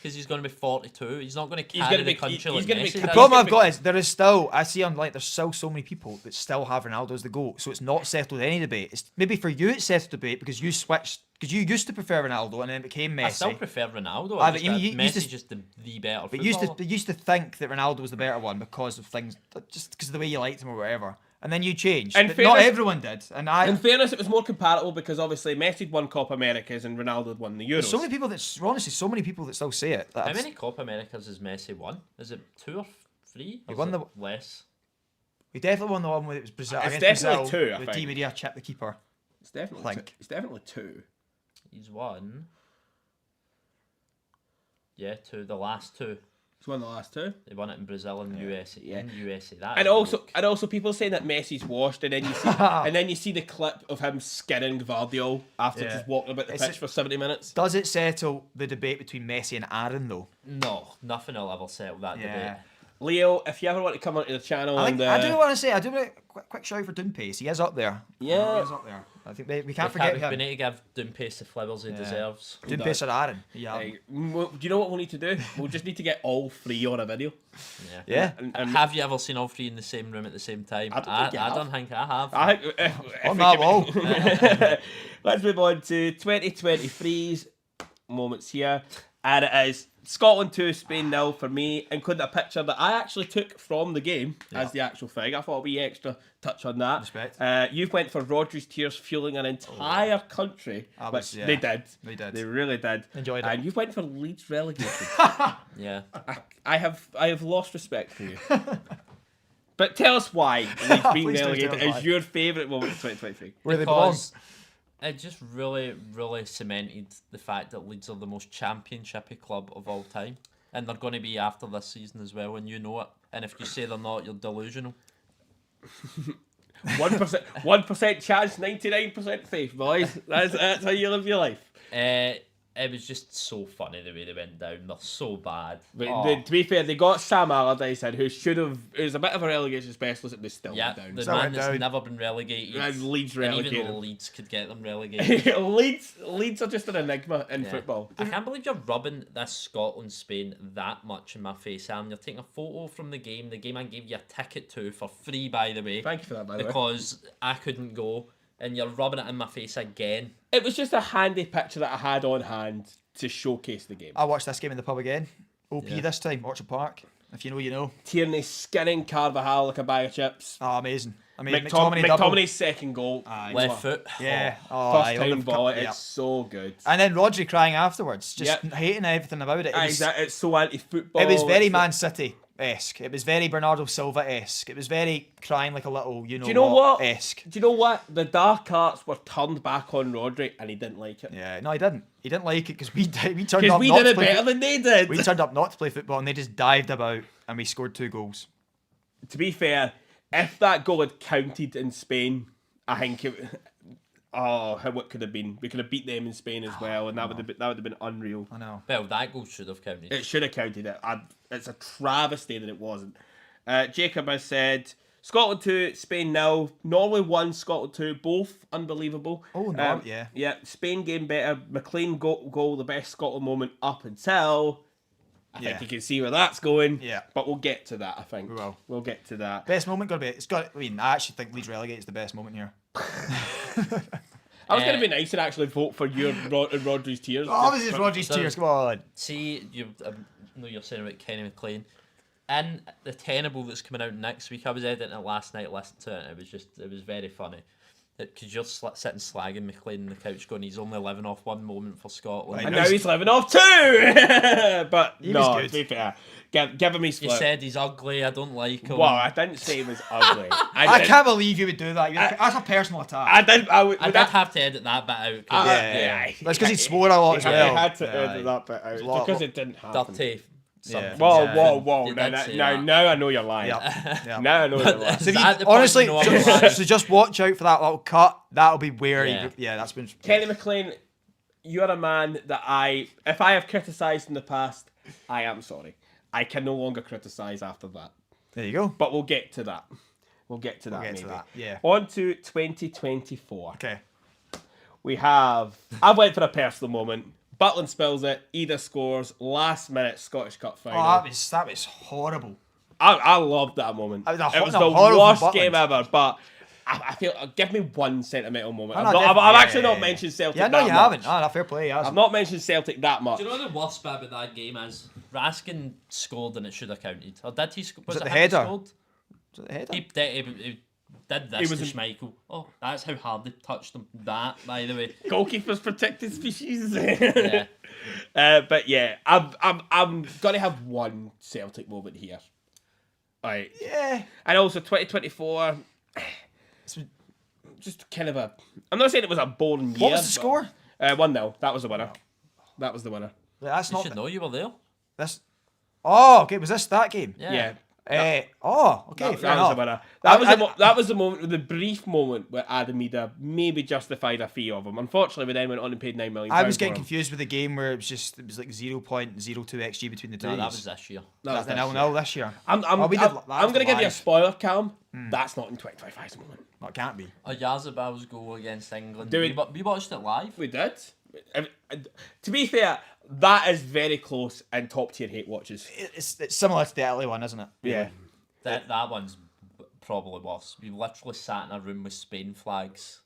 Because he's going to be 42. He's not going to carry the country like Messi. The problem I've got is there is still, I see online, there's still so many people that still have Ronaldo as the GOAT, so it's not settled any debate. It's maybe for you it's settled debate because you switched, because you used to prefer Ronaldo and then it became Messi. I still prefer Ronaldo. Messi's just the better but footballer. you used to think that Ronaldo was the better one because of things, just because of the way you liked him or whatever. And then you changed. But not everyone did. And in fairness, it was more compatible because obviously Messi won Copa Americas and Ronaldo had won the Euros. There's so many people so many people that still say it. How many Copa Americas has Messi won? Is it 2 or 3? He won the less. We definitely won the one with it was Brazil. It's definitely Brazil, 2. I think. Di Maria chipped the keeper. It's definitely 2. He's won. Yeah, 2. The last 2. He's won the last 2. They won it in Brazil and USA. Yeah. In USA. And also people saying that Messi's washed, and then you see the clip of him skinning Gvardiol after just walking about the pitch for 70 minutes. Does it settle the debate between Messi and Aaron though? No, nothing will ever settle that debate. Leo, if you ever want to come onto the channel, I do want a quick shout out for Doonpace. He is up there. Yeah, he is up there. I think we can't forget him. We need to give Doonpace the flowers he deserves. Doonpace or Aaron. Yeah. Do you know what we'll need to do? We'll just need to get all 3 on a video. Yeah. And have you ever seen all 3 in the same room at the same time? I don't think I have. On that wall. Let's move on to 2023's moments here. And it is Scotland 2, Spain 0 for me, including a picture that I actually took from the game as the actual thing. I thought a wee extra touch on that. Respect. You've went for Rodri's tears fueling an entire country, which they did. They did. They really did. Enjoyed it. And you've went for Leeds relegation. Yeah. I have lost respect for you. But tell us why Leeds being Please don't tell relegated us why. is your favourite moment of 2023. Where they belong. Because it just really, really cemented the fact that Leeds are the most championshipy club of all time. And they're going to be after this season as well, and you know it. And if you say they're not, you're delusional. 1% chance, 99% faith, boys. That's how you live your life. It was just so funny the way they went down. They're so bad. But to be fair, they got Sam Allardyce in, who's a bit of a relegation specialist, and they still went down. The So man went that's down. never been relegated. And Leeds And relegated. even Leeds could get them relegated. Leeds are just an enigma in football. I can't believe you're rubbing this Scotland-Spain that much in my face, Sam. You're taking a photo from the game I gave you a ticket to for free, by the way. Thank you for that, by the way. Because I couldn't go, and you're rubbing it in my face again. It was just a handy picture that I had on hand to showcase the game. I watched this game in the pub again. OP this time, Orchard Park. If you know, you know. Tierney skinning Carvajal like a bag of chips. Oh, amazing. I mean, McTominay double. McTominay's second goal. Left foot. Yeah. Oh, First aye, time on the ball. cup, It's yeah. so good. And then Rodri crying afterwards, just Yep. hating everything about it. It's so anti-football. It was very It's- Man City-esque. It was very Bernardo Silva-esque. It was very crying like a little, Do you know what? esque. Do you know what? The dark arts were turned back on Rodri, and he didn't like it. Yeah, no, he didn't. He didn't like it because we turned Because up we not did to it play. better than they did. We turned up not to play football, and they just dived about, and we scored 2 goals. To be fair, if that goal had counted in Spain, I think it. Oh, how what could have been? We could have beat them in Spain as well, and that would have been unreal. I know. Well, that goal should have counted. It should have counted it. It's a travesty that it wasn't. Jacob has said Scotland 2, Spain 0. Norway 1, Scotland 2. Both unbelievable. Oh, no, yeah. Yeah, Spain game better. McLean goal, the best Scotland moment up until. I think you can see where that's going. Yeah. But we'll get to that, I think. We will. We'll get to that. Best moment got to be. It's got. I mean, I actually think Leeds relegate is the best moment here. I was going to be nice and actually vote for your Rodri's tears. Oh, obviously, it's Rodri's tears. Come on. See, I know you're saying about Kenny McLean. In the Tenable that's coming out next week, I was editing it last night, listened to it, and it was very funny. Because you're sitting slagging McLean on the couch going, he's only living off one moment for Scotland. And now he's living off 2! But He no, was good. to be fair, give him his You flip. said he's ugly, I don't like him. Well, I didn't say he was ugly. I can't believe you would do that. That's a personal attack. I did have to edit that bit out. 'Cause yeah. That's because he swore a lot as well. I had to Yeah, edit that bit out lot- because it didn't happen. dirty. Yeah. Whoa. You did say Now, that. now I know you're lying. Yeah. Now I know you're lying. So if Is you, that the point honestly, you know I'm lying? so just watch out for that little cut. That'll be where Yeah. that's been. Kenny McLean, you're a man that if I have criticised in the past, I am sorry. I can no longer criticise after that. There you go. But we'll get to that. We'll get to that. get to maybe. that, yeah. On to 2024. Okay. We have. I went for a personal moment. Butland spills it. Ida scores. Last minute Scottish Cup final. Oh, that was horrible. I loved that moment. It was It was no, the horrible worst Butland. game ever. But I feel. Give me one sentimental moment. Oh, I've, no, not, I've, definitely. I've actually not mentioned Celtic. Yeah, no, that you much. haven't. No, fair play. I've not mentioned Celtic that much. Do you know the worst bit about that game is? Raskin scored and it should have counted. Or did he score? Was it it the him who header? scored? Was it the header? He did this was to in- Schmeichel. Oh, that's how hard they touched him. That, by the way. Goalkeepers protected species. Yeah. But yeah, I'm gonna have one Celtic moment here. Right. Yeah. And also 2024. Just kind of a. I'm not saying it was a boring year. What was the score? 1-0. That was the winner. That was the winner. That's You not. should know you were there. This. Oh, okay. Was this that game? Yeah. Yeah. Okay. Fair That was the enough. winner. I- That was the moment, the brief moment where Adam Ida maybe justified a fee of him. Unfortunately, we then went on and paid £9 million. I was getting for him. confused with the game where it was like 0.02 XG between the two. No, that was this year. That was the this 0-0 this year. I'm Oh, we did- that was going to give you a live. spoiler, Cam. That's not in 2025's moment. No, it can't be. Yazabel's goal against England. Do it- We watched it live. We did. To be fair, that is very close in top tier hate watches. It's similar to the Italy one, isn't it? Yeah. That one's probably worse. We literally sat in a room with Spain flags.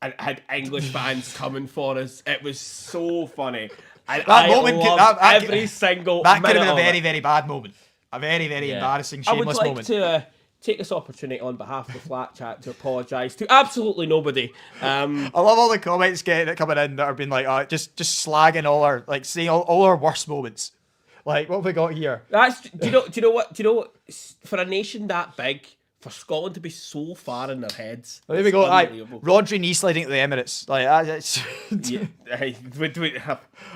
And had English fans coming for us. It was so funny. That moment, every single that could have been minute a of very, it. very bad moment. A very, very embarrassing, shameless I would like moment. to take this opportunity on behalf of the Flat Chat to apologise to absolutely nobody. I love all the comments that coming in that are being like, just slagging all our, like, saying all our worst moments. Like, what have we got here? Do you know what? For a nation that big, for Scotland to be so far in their heads, There we go. Unbelievable. Rodri knee sliding to the Emirates. Like, it's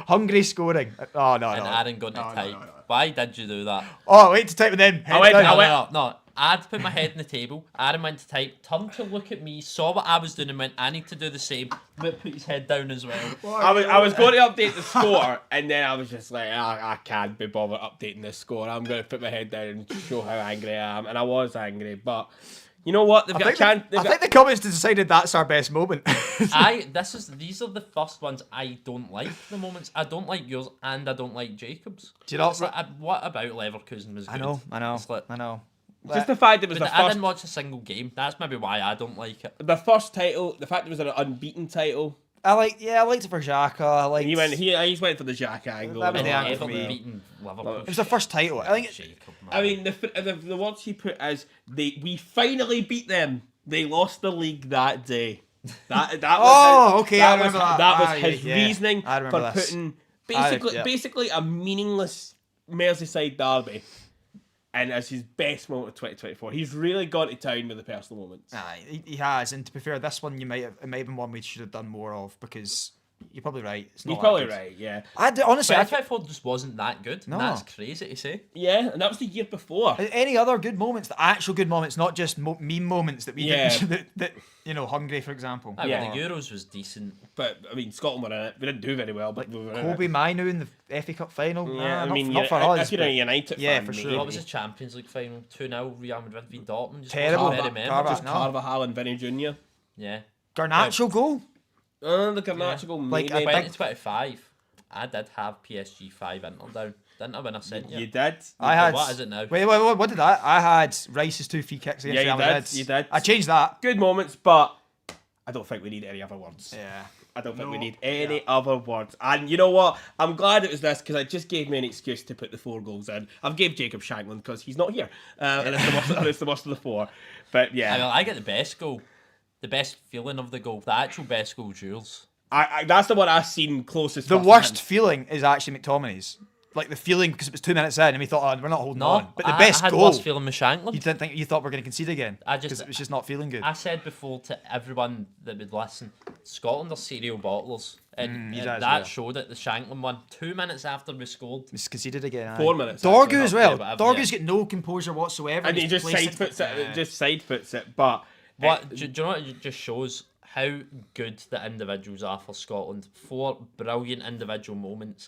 Hungary scoring. Oh no, And no. Aaron going to type. Why did you do that? Oh, wait to type with them. No. I'd put my head on the table. Aaron went to type, turned to look at me, saw what I was doing, and went, I need to do the same. But put his head down as well. I was going to update the score, and then I was just like, I can't be bothered updating this score. I'm going to put my head down and show how angry I am. And I was angry, but you know what? I think the comments decided that's our best moment. These are the first ones I don't like. The moments I don't like yours, and I don't like Jacob's. Do you know what about Leverkusen was good? I know. Just the fact it was I didn't watch a single game. That's maybe why I don't like it. The first title, the fact it was an unbeaten title. I liked it for Xhaka. He went for the Xhaka angle. That was the angle for me. Beaten Liverpool. It was the first title. I think. I mean, the words he put as we finally beat them. They lost the league that day. That was I remember that. That was his reasoning for this. putting basically a meaningless Merseyside derby. And as his best moment of 2024, he's really gone to town with the personal moments. He has, and to be fair, this one it might have been one we should have done more of because you're probably right. It's not You're probably good. right, yeah. Honestly, 2024 just wasn't that good. No. That's crazy to say. Yeah, and that was the year before. Any other good moments? The actual good moments, not just meme moments that we did. that Hungary, for example. The Euros was decent, but I mean, Scotland were in it. We didn't do very well, but we were in Kobe Manu in the FA Cup final. Yeah, not for us. If you're a United fan, for sure. What was the Champions League final? 2-0 Real Madrid v Dortmund. Terrible. Just Carvajal and Vinny Jr. Yeah. Garnacho goal. The Garnacho goal. Like 2025, I did have PSG 5 Inter down. Didn't I when I said you did? I had. What is it now? Wait, what did I had Rice's 2 free kicks against Real Madrid. You did. I changed that. Good moments, but I don't think we need any other words. Yeah. I don't think we need any other words. And you know what? I'm glad it was this because it just gave me an excuse to put the 4 goals in. I've gave Jacob Shanklin because he's not here. And it's the worst of the 4. But yeah. I get the best goal. The best feeling of the goal. The actual best goal, Jules. That's the one I've seen closest. The worst feeling is actually McTominay's. Like the feeling because it was 2 minutes in and we thought, we're not holding on. But the best I had goal. worse feeling with Shanklin. You thought we were going to concede again. Because it was just not feeling good. I said before to everyone that would listen, Scotland are serial bottlers. And that showed it. The Shanklin one, 2 minutes after we scored. We conceded again. 4 minutes. Dorgu as well. Dorgu's got no composure whatsoever. And he just side foots it. But do you know what it just shows? How good the individuals are for Scotland. 4 brilliant individual moments.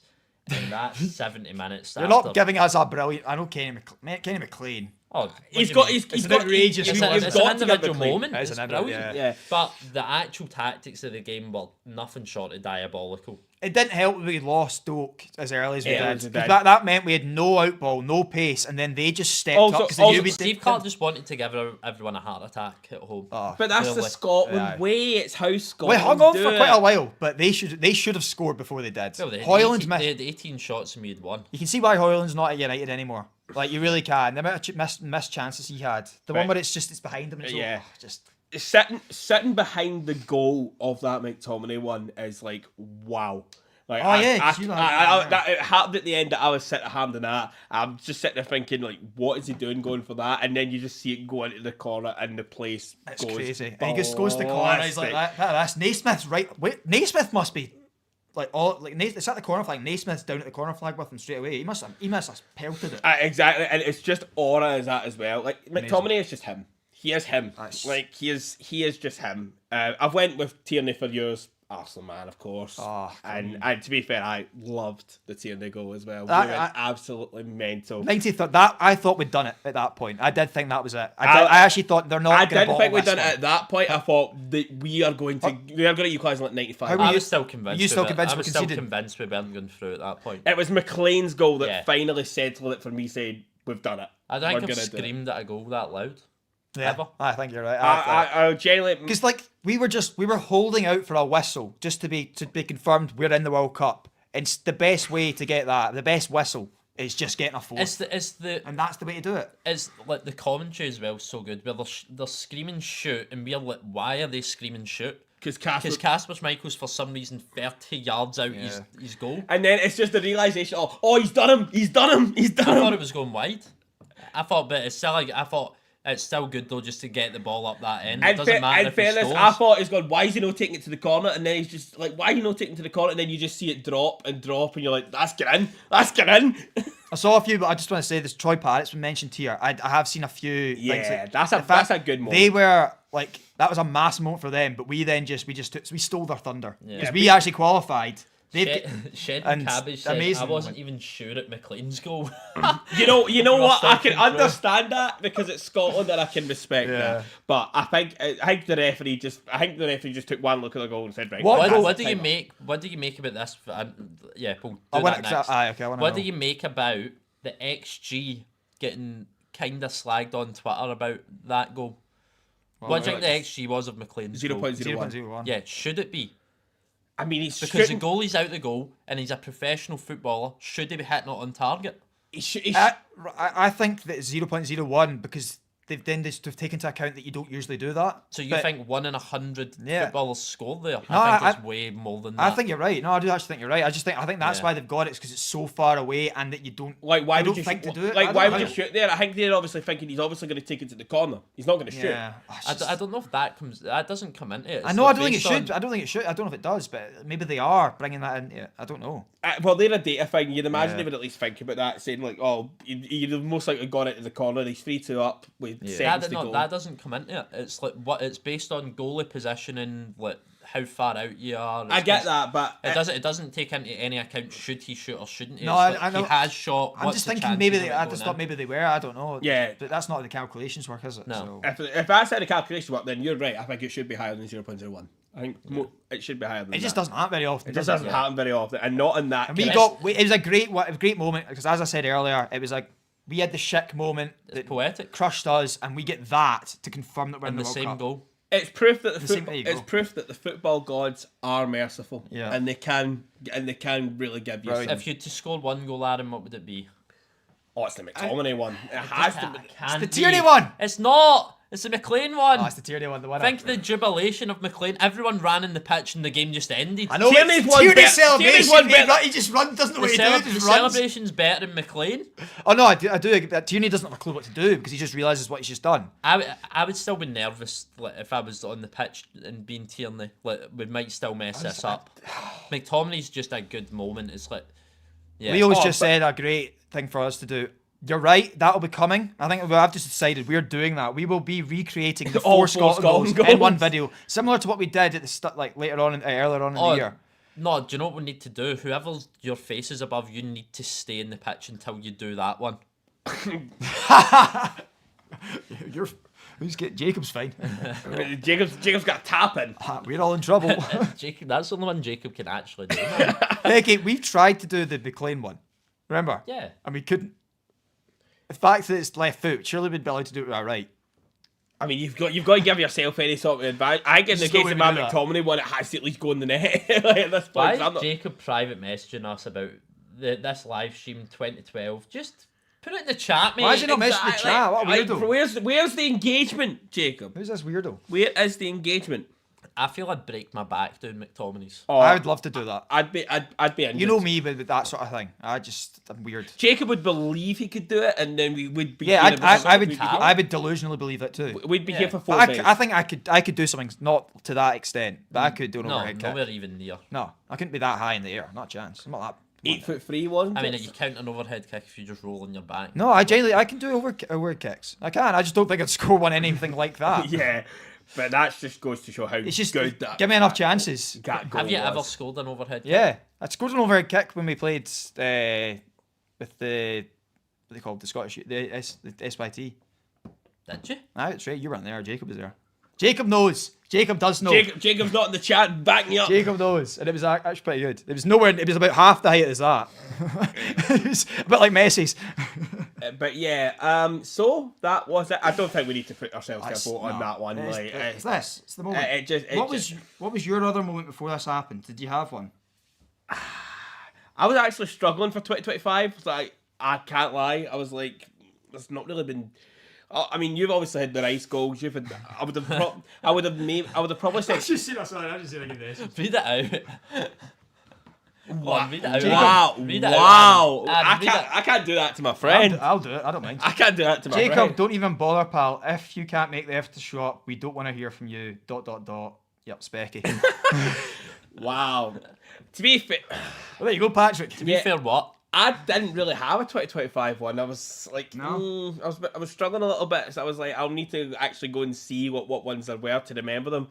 And that's 70 minutes. You're not giving us a brilliant. I know Kenny McLean. Oh, he's got outrageous. It's an individual moment. It's brilliant. Yeah. But the actual tactics of the game were nothing short of diabolical. It didn't help that we lost Stoke as early as we did. Did. That meant we had no outball, no pace, and then they just stepped up. Steve Clark just wanted to give everyone a heart attack at home. But that's the Scotland way. It's how Scotland We hung on for quite a while, but they should have scored before they did. Well, they had 18 shots and we had 1. You can see why Hoyland's not at United anymore. Like, you really can. The amount of missed chances he had. The one where it's behind him. And sitting behind the goal of that McTominay one is like, wow. Like, it happened at the end that I was sitting hand in that. I'm just sitting there thinking, like, what is he doing going for that? And then you just see it go into the corner and the place goes crazy. Ballistic. And he just goes to the corner and he's like, that's Naismith's right. Wait, Naismith must be it's at the corner flag. Naismith's down at the corner flag with him straight away. He must have pelted it. Exactly, and it's just aura as that as well. Like, McTominay is just him. He is him. Like, he is just him. I've went with Tierney for yours. Arsenal man, of course. And to be fair, I loved the Tierney goal as well. Absolutely mental. 93rd. That I thought we'd done it at that point. I did think that was it. I actually thought they're not. I didn't think we'd done it at that point. I thought that we are going to equalise in like 95. I was still convinced. You still convinced? I was still convinced we weren't going through at that point. It was McLean's goal that finally settled it for me, saying we've done it. I don't think I've screamed at a goal that loud. Yeah, ever. I think you're right. I genuinely, because like we were holding out for a whistle just to be confirmed we're in the World Cup, it's the best way to get that. The best whistle is just getting a fourth. And that's the way to do it. It's like the commentary as well, so good. Where they're screaming shoot, and we're like, why are they screaming shoot? Because Kasper Schmeichel's for some reason 30 yards out his goal. And then it's just the realisation, oh, he's done him. I thought it was going wide. I thought it's still good though, just to get the ball up that end. It doesn't matter if fairness, he scores. I thought he's gone, why is he not taking it to the corner? And then he's just like, why are you not taking it to the corner? And then you just see it drop, and you're like, that's get in. I saw a few, but I just want to say this. Troy Parrott's been mentioned here. I have seen a few. Yeah, things that's a good moment. They were like, that was a mass moment for them, but we stole their thunder because we actually qualified. Shed and Cabbage said, I wasn't even sure at McLean's goal. You know what? I can understand that because it's Scotland and I can respect that. But I think the referee just took one look at the goal and said, right. What do you make about this? We'll do that next. What do you make about the XG getting kind of slagged on Twitter about that goal? What do you think the XG was of McLean's goal? 0.01. Yeah, should it be? I mean, because the goalie's out the goal and he's a professional footballer. Should he be hitting it on target? I think that 0.01 because they've taken into account that you don't usually do that. So you think 1 in 100 footballers score there? No, I think it's way more than that. I think you're right. No, I do actually think you're right. I think that's why they've got it, because it's so far away and that you don't why would you think to do it. Like why would you shoot there? I think they're obviously thinking he's obviously going to take it to the corner. He's not going to shoot. Yeah. I don't know if that doesn't come into it. I know. I don't think it should. I don't think it should. I don't know if it does, but maybe they are bringing that into it. I don't know. Well, they're a data thing. You'd imagine they would at least think about that, saying like, oh, you'd have most likely gone into the corner. He's 3-2 up with seconds to go. That doesn't come into it. It's like it's based on goalie positioning, like how far out you are. I get that, but it doesn't take into any account should he shoot or shouldn't he. No, I know. He has shot. I'm just thinking maybe I just thought maybe they were. I don't know. Yeah, but that's not how the calculations work, is it? No. So. If that's how the calculations work, then you're right. I think it should be higher than 0.01. I think it should be higher than that. It just doesn't happen very often. It just doesn't happen very often, and not in that. And it was a great moment, because as I said earlier, it was like we had the Schick moment that poetic crushed us, and we get that to confirm that we're in the World same Cup. goal. It's proof that the football gods are merciful, and they can really give you. Right. If you had to score one goal, Adam, what would it be? Oh, it's the McTominay one. It has to be. It's the Tierney one. It's not. It's the McLean one. Oh, it's the Tierney one, the winner. Think the jubilation of McLean. Everyone ran in the pitch and the game just ended. I know. Tierney's celebration. He just doesn't know what he does. The celebration's better than McLean. Oh no, I do. Tierney doesn't have a clue what to do because he just realises what he's just done. I would still be nervous, like, if I was on the pitch and being Tierney. Like, we might still mess this up. McTominay's just a good moment. It's like, Leo's just said a great thing for us to do. You're right, that'll be coming. I think I've just decided we're doing that. We will be recreating the four Scotland goals in one video, similar to what we did at the earlier on in the year. No, do you know what we need to do? Whoever your face is above, you need to stay in the pitch until you do that one. Jacob's fine. Jacob's got tapping. We're all in trouble. Jacob, that's the only one Jacob can actually do. Hey, we tried to do the McLean one. Remember? Yeah. And we couldn't. The fact that it's left foot, surely we'd be allowed to do it with our right. I mean, you've got to give yourself any sort of advice. I think in the case of my McTominay one, it has to at least go in the net. Like at this point, why is Jacob private messaging us about this live stream 2012? Just put it in the chat, mate. Why is he not messaging the chat? What a weirdo. Where's the engagement, Jacob? Who's this weirdo? Where is the engagement? I feel I'd break my back doing McTominay's. Oh, I would love to do that. I'd be in. You know me with that sort of thing. I'm weird. Jacob would believe he could do it, and then we would be. Yeah, I would delusionally believe it too. We'd be here for 4 days. I think I could do something not to that extent, but I could do an overhead kick. Nowhere even near. No, I couldn't be that high in the air. Not a chance. I'm not that. 8'3", wasn't it? I mean, you count an overhead kick if you just roll on your back. No, I can do overhead kicks. I can. I just don't think I'd score one anything like that. Yeah. But that just goes to show how it's just good that. Give me enough chances. Have you ever scored an overhead kick? Yeah, I scored an overhead kick when we played with the what they called the Scottish the SYT. Did you? That's right. You weren't there. Jacob was there. Jacob knows. Jacob does know. Jacob's not in the chat. Back me up. Jacob knows, and it was actually pretty good. It was nowhere. It was about half the height as that. It was a bit like Messi's. But yeah, so that was it. I don't think we need to put ourselves to a vote on that one. It's It's the moment. What was your other moment before this happened? Did you have one? I was actually struggling for 2025. Like, I can't lie. I was like, there's not really been. I mean, you've obviously had the nice goals. You've had. I would have probably said. just seen that. Sorry, I just seen this. Read it out. Wow! Read it out. Wow! Read it out, Wow! Anne, I can't do that to my friend. I'll do it. I don't mind. I can't do that to my Jacob, friend. don't even bother, pal. If you can't make the effort to show up, we don't want to hear from you. ... Yep, Specky. Wow. To be fair, Well, there you go, Patrick. To be fair, what? I didn't really have a 2025 one. I was like, No. I was struggling a little bit. So I was like, I'll need to actually go and see what ones there were to remember them.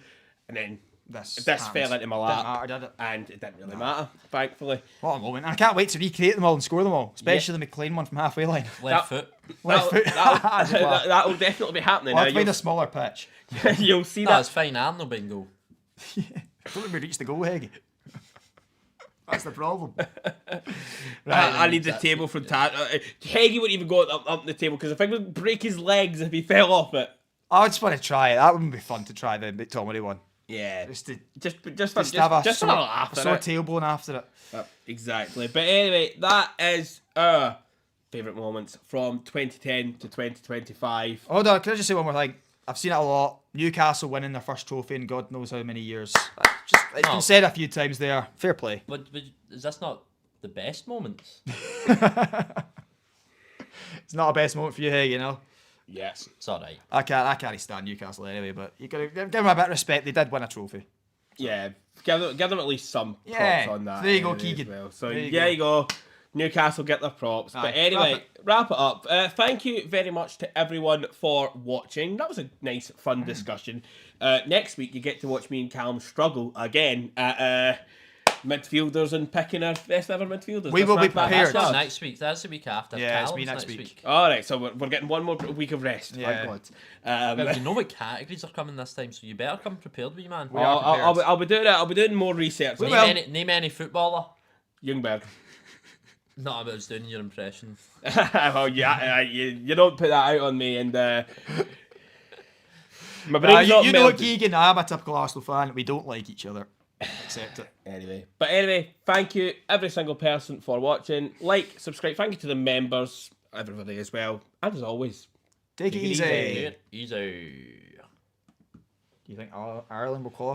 And then this fell into my lap. Didn't matter, did it? And it didn't really matter, thankfully. What a moment. And I can't wait to recreate them all and score them all. Especially the McLean one from halfway line. Left foot. Left foot. That will definitely be happening. We'll have to find a smaller pitch. You'll see That's that. fine. I'm no bingo. Don't let me reach the goal, Heggy. That's the problem. I need the table from Heggy wouldn't even go up the table because I think it would break his legs if he fell off it. I just want to try it. That wouldn't be fun to try the McTominay one. Yeah, Just to just have a for a laugh. sore tailbone after it. Exactly. But anyway, that is our favourite moments from 2010 to 2025. Hold on, can I just say one more thing? I've seen it a lot. Newcastle winning their first trophy in God knows how many years. It's been said a few times there. Fair play. But is this not the best moments? It's not a best moment for you, hey, you know. Yes. It's alright. I can't stand Newcastle anyway, but you gotta give them a bit of respect. They did win a trophy. Yeah. Give them at least some props Yeah. on that. There you go, anyway, Keegan. as well. So There you there you go. Newcastle get their props. But anyway, wrap it up. Thank you very much to everyone for watching. That was a nice, fun discussion. Next week, you get to watch me and Callum struggle again at midfielders and picking our best ever midfielders. We will be Let's wrap that prepared. up. Next week. That's the week after. Yeah, it's Callum's me next week. All right, so we're getting one more week of rest. Yeah. Thank God. Well, you know what categories are coming this time, so you better come prepared, wee man. I'll be doing it. I'll be doing more research. Name any footballer. Ljungberg. No, I was doing your impression. Well, yeah, you don't put that out on me, and my brain's not you know what, melted. Keegan? I'm a typical Arsenal fan. We don't like each other. Accept it. Anyway, thank you every single person for watching. Like, subscribe. Thank you to the members, everybody as well. And as always, Take it easy. Easy. Do you think Ireland will qualify?